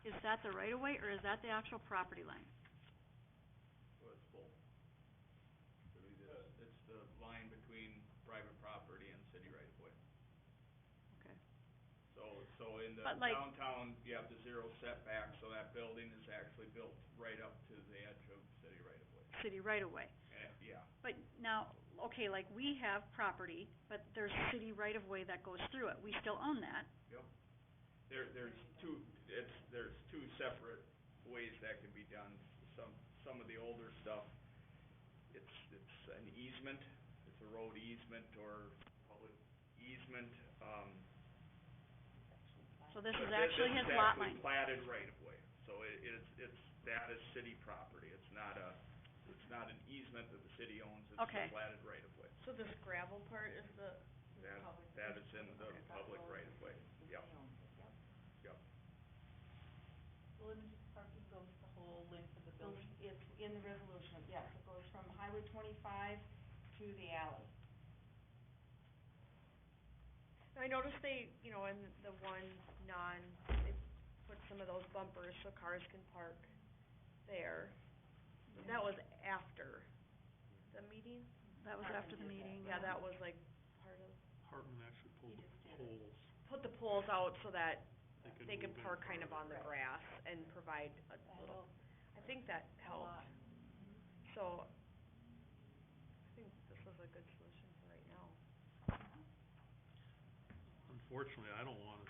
is that the right-of-way or is that the actual property line? the line between private property and city right of way. Okay. So in the But like- downtown, you have the zero setback, so that building is actually built right up to the edge of city right of way. City right of way. Yeah, But now, okay, like we have property, but there's city right of way that goes through it. We still own that. yep. There's two separate ways that can be done. Some of the older stuff, it's an easement, it's a road easement or public easement, So this but is actually his lot This line. is actually platted right of way, so that is city property, it's not an easement that the city owns, it's Okay. a platted right of way. So this gravel part is the That is in the public right of way, yep, yep. Well, and just parking goes the whole length of the building? It's in the resolution, yes, it goes from Highway 25 to the alley. I noticed they, in the one they put some of those bumpers so cars can park there. But that was after the meeting? That was after the meeting. Yeah, that was like part of, Hartman actually pulled the poles. put the poles out so that they could move in park kind of farther. on the grass and provide a little, I think that helped. So, I think this was a good solution for right now. Unfortunately, I don't wanna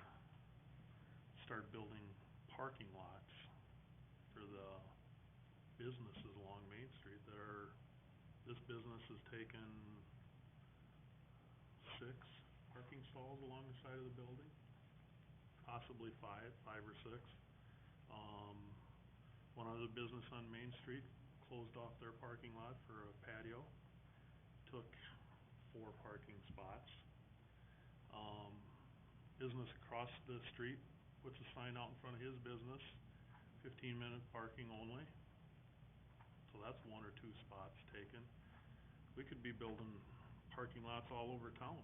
start building parking lots for the businesses along Main Street that are, this business has taken 6 parking stalls along the side of the building, possibly 5 or 6. One other business on Main Street closed off their parking lot for a patio, took 4 parking spots. Business across the street puts a sign out in front of his business, 15-minute parking only. So that's 1 or 2 spots taken. We could be building parking lots all over town.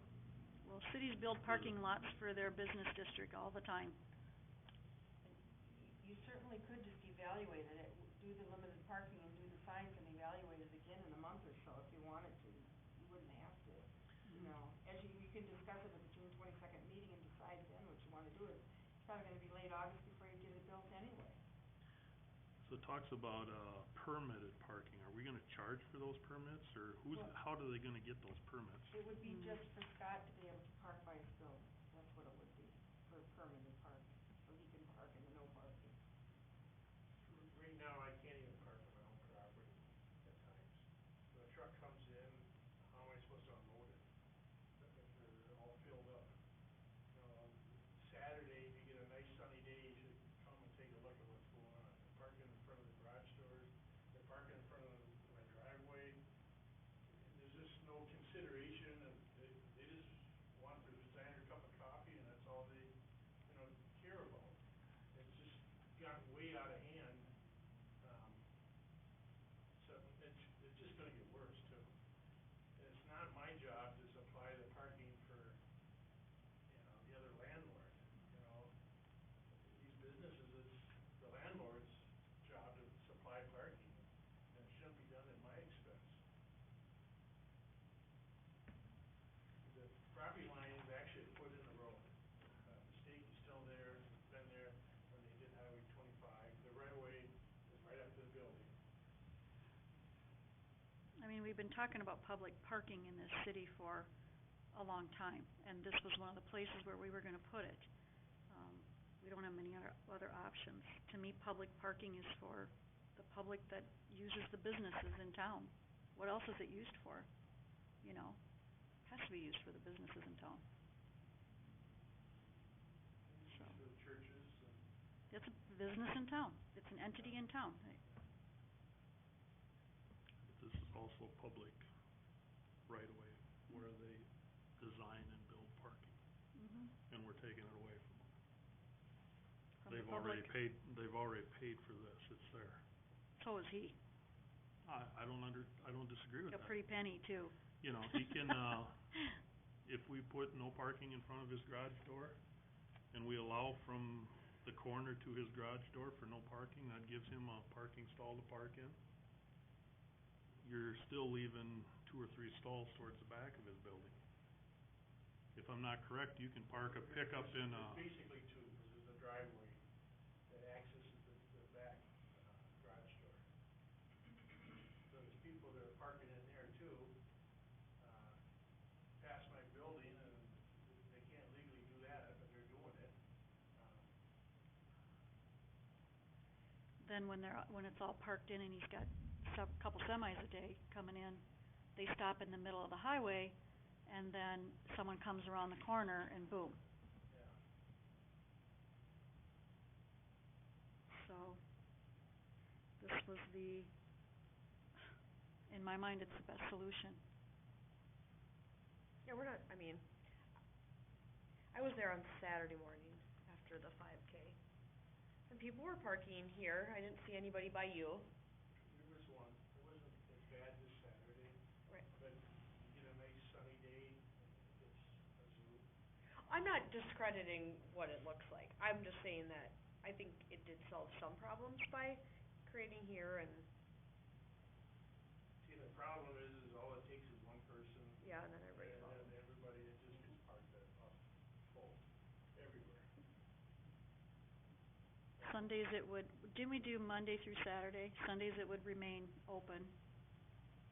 Well, cities build parking lots for their business district all the time. You certainly could just evaluate it, do the limited parking and do the signs and evaluate it again in a month or so if you wanted to. You wouldn't have to, as you can discuss it at the June 22nd meeting and decide then what you wanna do. It's probably gonna be late August before you get it built anyway. So it talks about, permitted parking. Are we gonna charge for those permits, or how are they gonna get those permits? It would be just for Scott to be able to park by his building, that's what it would be, for permanent parking, so he can park in the no parking. Right now, I can't even park on my own property at times. When a truck comes in, how am I supposed to unload it? If they're all filled up. Saturday, if you get a nice sunny day, you should come and take a look at what's going on. They're parking in front of the garage doors, they're parking in front of my driveway. There's just no consideration of, they just want their standard cup of coffee and that's all they, care about. It's just gotten way out of hand. So it's just gonna get worse too. And it's not my job to supply the parking for, the other landlord, These businesses, it's the landlord's job to supply parking, and it shouldn't be done at my expense. The property line is actually put in the road. The stake is still there, it's been there when they did Highway 25. The right of way is right up to the building. I mean, we've been talking about public parking in this city for a long time, and this was one of the places where we were gonna put it. We don't have many other options. To me, public parking is for the public that uses the businesses in town. What else is it used for? Has to be used for the businesses in town. So, For the churches and. it's a business in town. It's an entity in town. This is also public right away where they design and build parking, and we're taking it away from them. From the They've already public. paid for this, it's there. So is he. I don't disagree with A that. pretty penny too. He can, if we put no parking in front of his garage door, and we allow from the corner to his garage door for no parking, that gives him a parking stall to park in. You're still leaving 2 2 or 3 stalls towards the back of his building. If I'm not correct, you can park a pickup in a, There's basically two, 'cause there's the driveway that accesses the back, garage door. So there's people that are parking in there too, past my building, and they can't legally do that, but they're doing it. Then when it's all parked in and he's got couple semis a day coming in, they stop in the middle of the highway, and then someone comes around the corner and boom. Yeah. So, this was in my mind, it's the best solution. Yeah, we're not, I mean, I was there on Saturday morning after the 5K. And people were parking here. I didn't see anybody by you. There was one, it wasn't as bad this Saturday. Right. But you get a nice sunny day, it's a zoo. I'm not discrediting what it looks like. I'm just saying that I think it did solve some problems by creating here and, See, the problem is all it takes is one person. yeah, and then everybody And follows. then everybody, it just gets parked up full, everywhere. Sundays it would, didn't we do Monday through Saturday? Sundays it would remain open.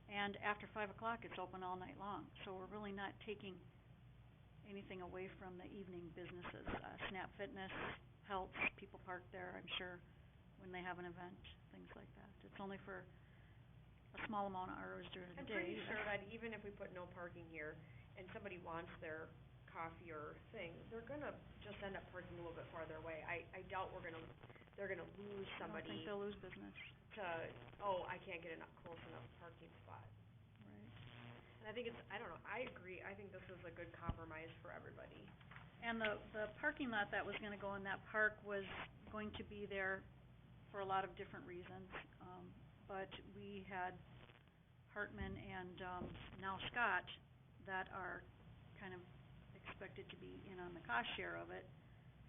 And after 5 o'clock, it's open all night long. So we're really not taking anything away from the evening businesses. Snap Fitness, Health, people park there, I'm sure, when they have an event, things like that. It's only for a small amount of hours during the I'm day. pretty sure that even if we put no parking here and somebody wants their coffee or thing, they're gonna just end up parking a little bit farther away. I doubt they're gonna lose I don't think somebody they'll lose business. to, oh, I can't get a close enough parking spot. Right. And I think it's, I don't know, I agree, I think this is a good compromise for everybody. And the parking lot that was gonna go in that park was going to be there for a lot of different reasons. But we had Hartman and, now Scott that are kind of expected to be in on the cost share of it.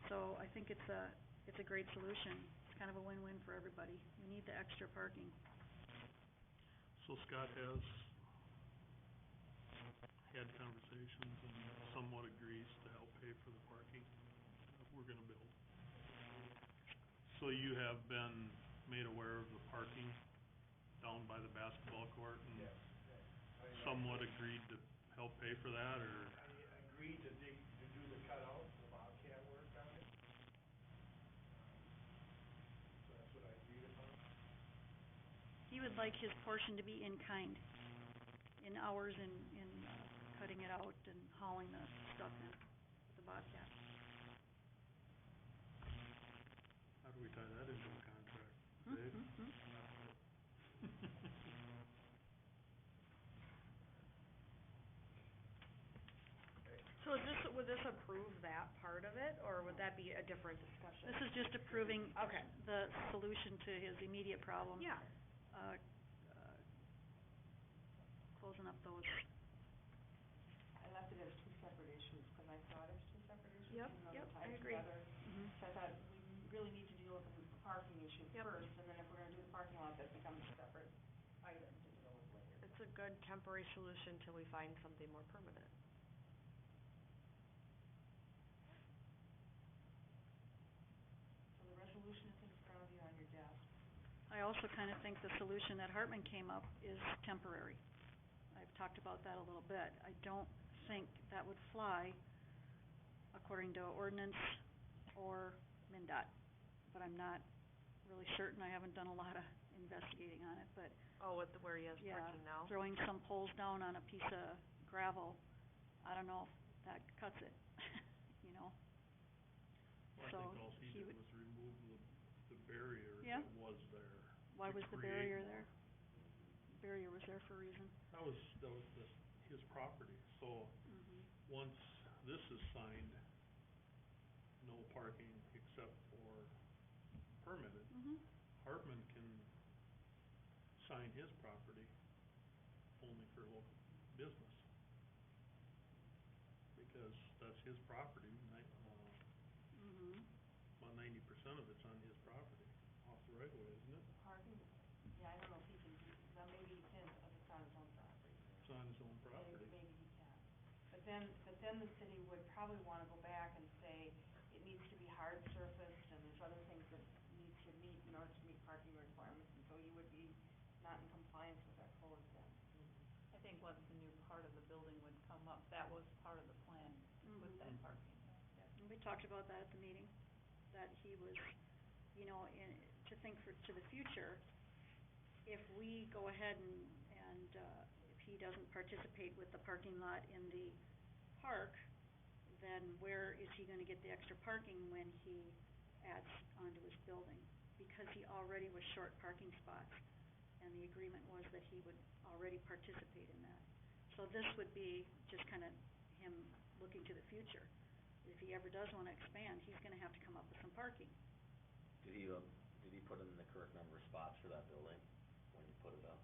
So I think it's a great solution. It's kind of a win-win for everybody. We need the extra parking. so Scott has had conversations and somewhat agrees to help pay for the parking that we're gonna build. So you have been made aware of the parking down by the basketball court and somewhat agreed to help pay for that, or? I agreed to do the cutout, the bobcat work on it. So that's what I agreed upon. He would like his portion to be in kind, in hours in cutting it out and hauling the stuff in, with the Bobcat. How do we tie that into a contract? Dave? So is this, would this approve that part of it, or would that be a different discussion? This is just approving Okay. the solution to his immediate problem. Yeah, Closing up those. I left it as two separate issues, 'cause I thought it was two separate issues, Yep, even though yep, they're I tied agree. together. Mhm. So I thought we really need to deal with the parking issue Yep. first, and then if we're gonna do the parking lot, that becomes a separate item to deal with later. it's a good temporary solution till we find something more permanent. So the resolution is in front of you on your desk. I also kinda think the solution that Hartman came up is temporary. I've talked about that a little bit. I don't think that would fly according to ordinance or MinDOT, but I'm not really certain. I haven't done a lot of investigating on it, but Oh, with where he has yeah, parking now? throwing some poles down on a piece of gravel, I don't know if that cuts it, you know? Well, I So think all he he did would- was remove the barrier Yeah. that was there. Why to was the create barrier more. there? Barrier was there for a reason. That was his property, so once this is signed, no parking except for permitted. Hartman can sign his property only for local business. Because that's his property, about 90% of it's on his property, off the right of way, isn't it? The parking, yeah, I don't know if he can do, well, maybe he can, if it's on his own property. It's on but then the city would probably wanna go back and say, it needs to be hard surfaced, and there's other things that need to meet in order to meet parking requirements, and so you would be not in compliance with our codes then. I think once the new part of the building would come up, that was part of the plan with that parking. And we talked about that at the meeting, that he was, you know, to think to the future, if we go ahead and if he doesn't participate with the parking lot in the park, then where is he gonna get the extra parking when he adds onto his building? Because he already was short parking spots, and the agreement was that he would already participate in that. So this would be just kinda him looking to the future. If he ever does wanna expand, he's gonna have to come up with some parking. Did he put in the correct number of spots for that building when he put it up?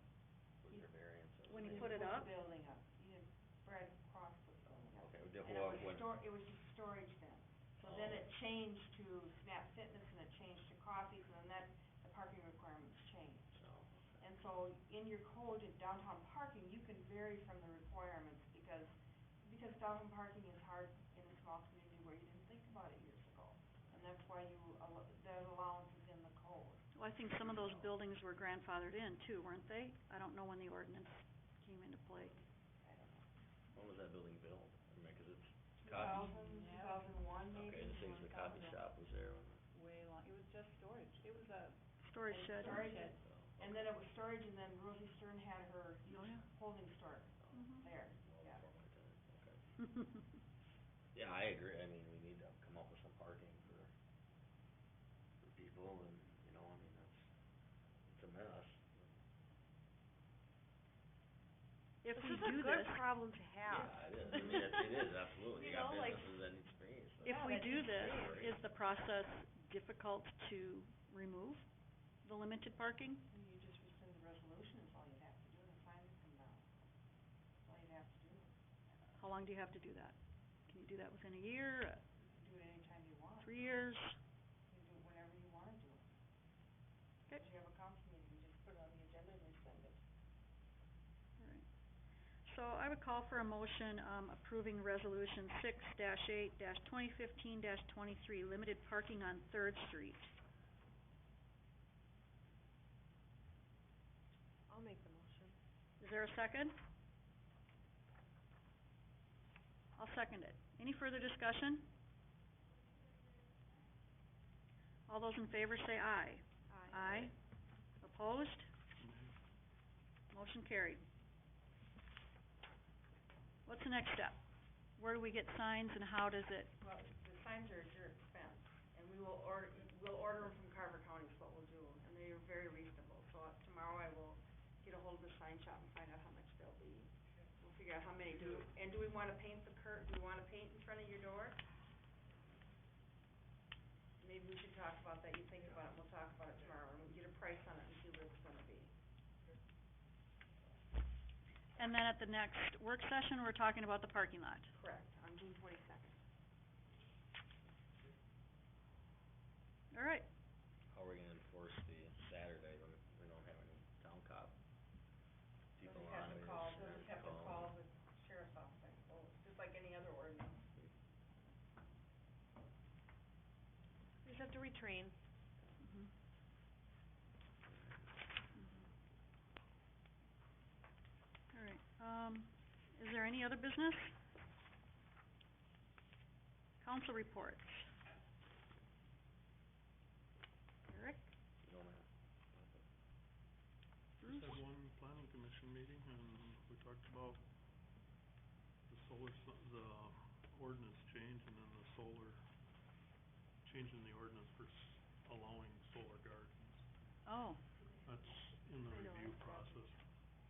Was there variance? When he put it up? Put the building up, he didn't, Brad Cross put the building up. Okay, And it was when, it was just storage then. So then it changed to Snap Fitness and it changed to Coffee's and then the parking requirements changed. And so in your code in downtown parking, you can vary from the requirements because downtown parking is hard in a small community where you didn't think about it years ago. And that's why that allowance is in the code. Well, I think some of those buildings were grandfathered in too, weren't they? I don't know when the ordinance came into play. I don't know. when was that building built? I mean, 'cause it's 2001 maybe? Okay, it seems the coffee shop was there when Way long, it was just storage, it was a Storage shed. Storage shed. And then it was storage and then Rosie Stern had her Oh, yeah. holding store Mhm. there, yeah. Okay. Yeah, I agree, I mean, we need to come up with some parking for people and, you know, I mean, it's a mess. If we This is do a good this, problem to have. Yeah, it is, I mean, it is, absolutely, you You got know, like- businesses that need space. if Yeah, we that do needs this, space. is the process difficult to remove the limited parking? And you just rescind the resolution is all you'd have to do and the fines come down. That's all you'd have to do. How long do you have to do that? Can you do that within a year, You can do it anytime you want. 3 years? You can do it whenever you wanna do it. Okay. If you have a council meeting, you just put it on the agenda and rescind it. Alright. So I would call for a motion, approving resolution 6-8-2015-23, limited parking on Third Street. I'll make the motion. Is there a second? I'll second it. Any further discussion? All those in favor say aye. Aye. Opposed? Motion carried. What's the next step? Where do we get signs and how does it, Well, the signs are at your expense, and we'll order them from Carver County is what we'll do, and they are very reasonable. So tomorrow I will get a hold of the sign shop and find out how much they'll be. We'll figure out how many do we wanna paint do we wanna paint in front of your door? Maybe we should talk about that, you think about it, we'll talk about it tomorrow, and we'll get a price on it and see what it's gonna be. and then at the next work session, we're talking about the parking lot. Correct, on June 22nd. All right. How are we gonna enforce the Saturday when we don't have any town cop people on? They'll just have to call the sheriff's office, I suppose, just like any other ordinance. You just have to retrain. Mhm. All right, is there any other business? Council reports. Eric? You don't have, Just had one planning commission meeting and we talked about the the ordinance change and then the solar, changing the ordinance for allowing solar gardens. Oh, That's in the I know, review I forgot. process,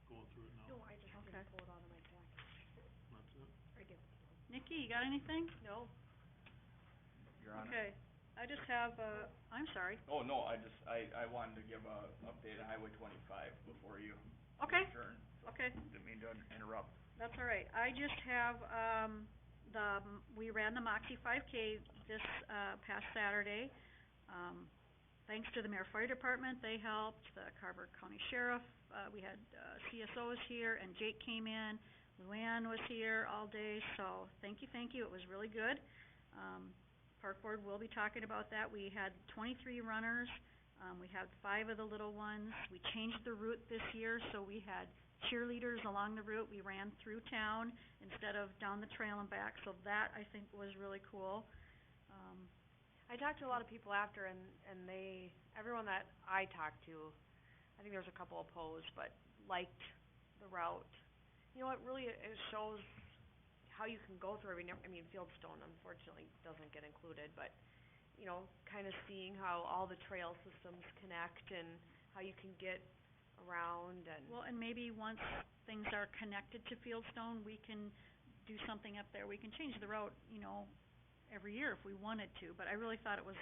going through it now. No, I just Okay. didn't pull it out of my packet. That's it. I did. Nikki, you got anything? No. Your Honor. Okay, I just have, I'm sorry. Oh, no, I wanted to give a update on Highway 25 before you Okay, adjourn. okay. Didn't mean to interrupt. That's all right. I just have, we ran the Moxie 5K this, past Saturday. Thanks to the Mare Fire Department, they helped, the Carver County Sheriff, we had, CSOs here, and Jake came in. Luann was here all day, so thank you, it was really good. Park Board will be talking about that. We had 23 runners, we had 5 of the little ones. We changed the route this year, so we had cheerleaders along the route. We ran through town instead of down the trail and back, so that I think was really cool. I talked to a lot of people after and everyone that I talked to, I think there was a couple opposed, but liked the route. You know what, really it shows how you can go through Fieldstone unfortunately doesn't get included, but, you know, kinda seeing how all the trail systems connect and how you can get around and... Well, and maybe once things are connected to Fieldstone, we can do something up there. We can change the route, you know, every year if we wanted to, but I really thought it was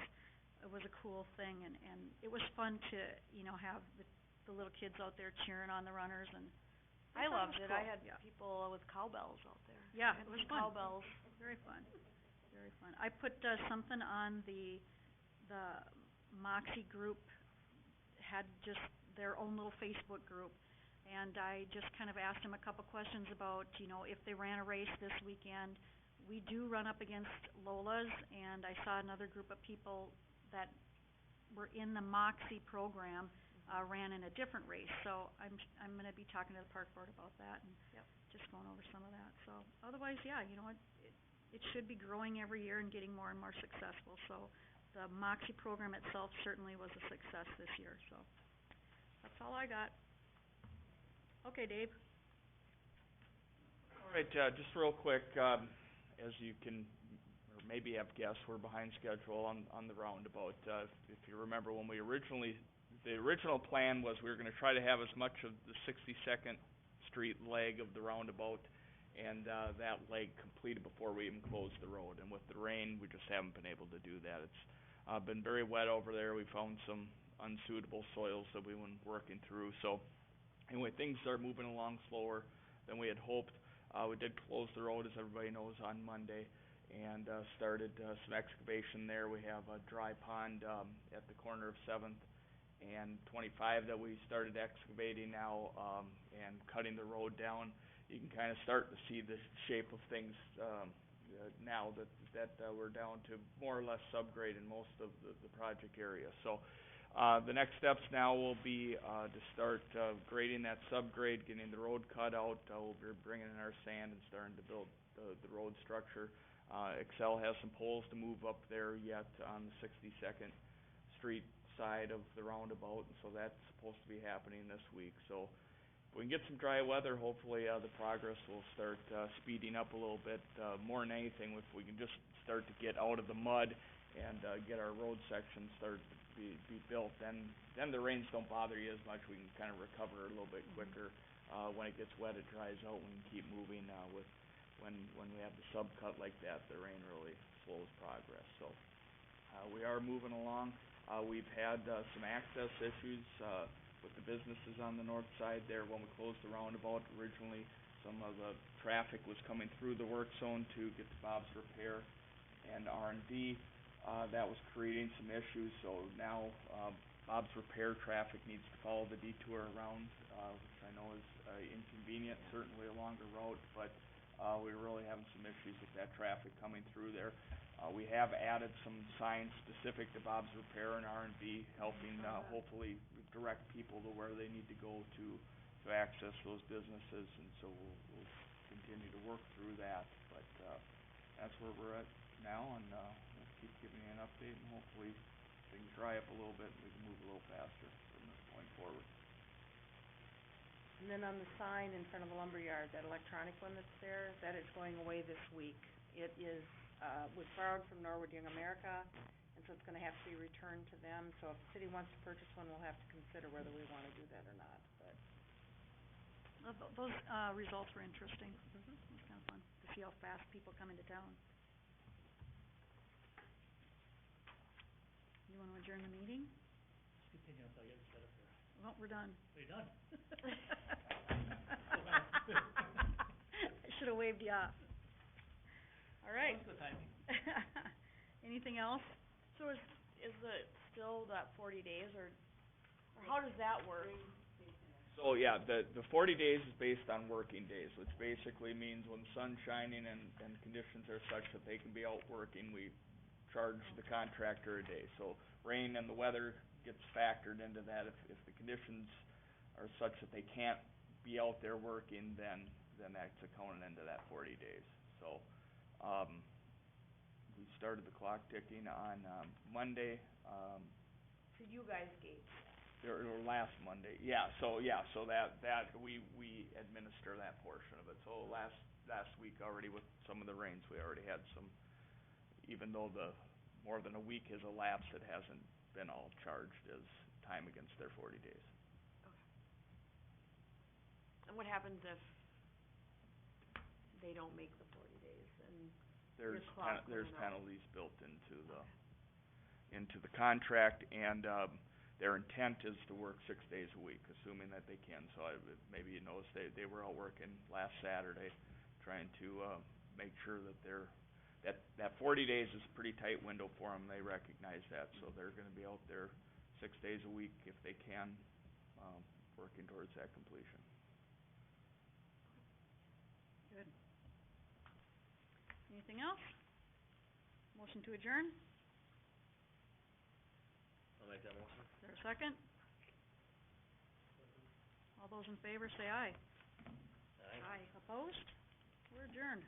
a cool thing, and it was fun to, you know, have the little kids out there cheering on the runners, and I loved it. Cool. I had people with cowbells out there. Yeah, it was fun. Cowbells. Very fun. Very fun. I put something on the Moxie group, had just their own little Facebook group, and I just kind of asked them a couple questions about, you know, if they ran a race this weekend. We do run up against Lola's, and I saw another group of people that were in the Moxie program ran in a different race, so I'm gonna be talking to the Park Board about that and just going over some of that. So otherwise, yeah, you know, it should be growing every year and getting more and more successful. So the Moxie program itself certainly was a success this year, so that's all I got. Okay, Dave. All right, just real quick, as you can, or maybe have guessed, we're behind schedule on the roundabout. If you remember when the original plan was we were gonna try to have as much of the 62nd Street leg of the roundabout and that leg completed before we even closed the road. And with the rain, we just haven't been able to do that. It's been very wet over there. We found some unsuitable soils that we were working through. So anyway, things are moving along slower than we had hoped. We did close the road, as everybody knows, on Monday, and started some excavation there. We have a dry pond at the corner of 7th and 25 that we started excavating now, and cutting the road down. You can kinda start to see the shape of things now that we're down to more or less subgrade in most of the project area. So the next steps now will be to start grading that subgrade, getting the road cut out. We'll be bringing in our sand and starting to build the road structure. Excel has some poles to move up there yet on the 62nd Street side of the roundabout, and so that's supposed to be happening this week. So if we can get some dry weather, hopefully the progress will start speeding up a little bit. More than anything, if we can just start to get out of the mud and get our road section started to be built, then the rains don't bother you as much. We can kind of recover a little bit quicker. When it gets wet, it dries out. We can keep moving. When we have the subcut like that, the rain really slows progress. So we are moving along. We've had some access issues with the businesses on the north side there. When we closed the roundabout originally, some of the traffic was coming through the work zone to get to Bob's Repair and R&D. That was creating some issues, so now Bob's Repair traffic needs to follow the detour around, which I know is inconvenient, certainly a longer route, but we're really having some issues with that traffic coming through there. We have added some signs specific to Bob's Repair and R&B, helping hopefully direct people to where they need to go to access those businesses, and so we'll continue to work through that. But that's where we're at now, and we'll keep giving you an update, and hopefully things dry up a little bit and we can move a little faster from this point forward. And then on the sign in front of the lumberyard, that electronic one that's there, that is going away this week. It is, was borrowed from Norwood Young America, and so it's gonna have to be returned to them. So if the city wants to purchase one, we'll have to consider whether we wanna do that or not, but. Those results were interesting. It was kinda fun to see how fast people come into town. You wanna adjourn the meeting? Let's continue until I get set up here. Well, we're done. Are you done? I should've waved you off. All right. What's the timing? Anything else? So is it still that 40 days, or how does that work? So, yeah, the 40 days is based on working days, which basically means when the sun's shining and conditions are such that they can be out working, we charge the contractor a day. So rain and the weather gets factored into that. If the conditions are such that they can't be out there working, then that's accounted into that 40 days. So, we started the clock ticking on, Monday, So you guys gauge or last Monday, so that we administer that portion of it. So last week already with some of the rains, we already had some, even though more than a week has elapsed, it hasn't been all charged as time against their 40 days. And what happens if they don't make the 40 days and There's your clock there's going out? penalties built into the contract, and, their intent is to work 6 days a week, assuming that they can. So maybe you noticed they were out working last Saturday, trying to, make sure that that 40 days is a pretty tight window for them. They recognize that, so they're gonna be out there 6 days a week if they can, working towards that completion. Good. Anything else? Motion to adjourn? I'll make that motion. Is there a second? All those in favor say aye. Aye. Opposed? We're adjourned.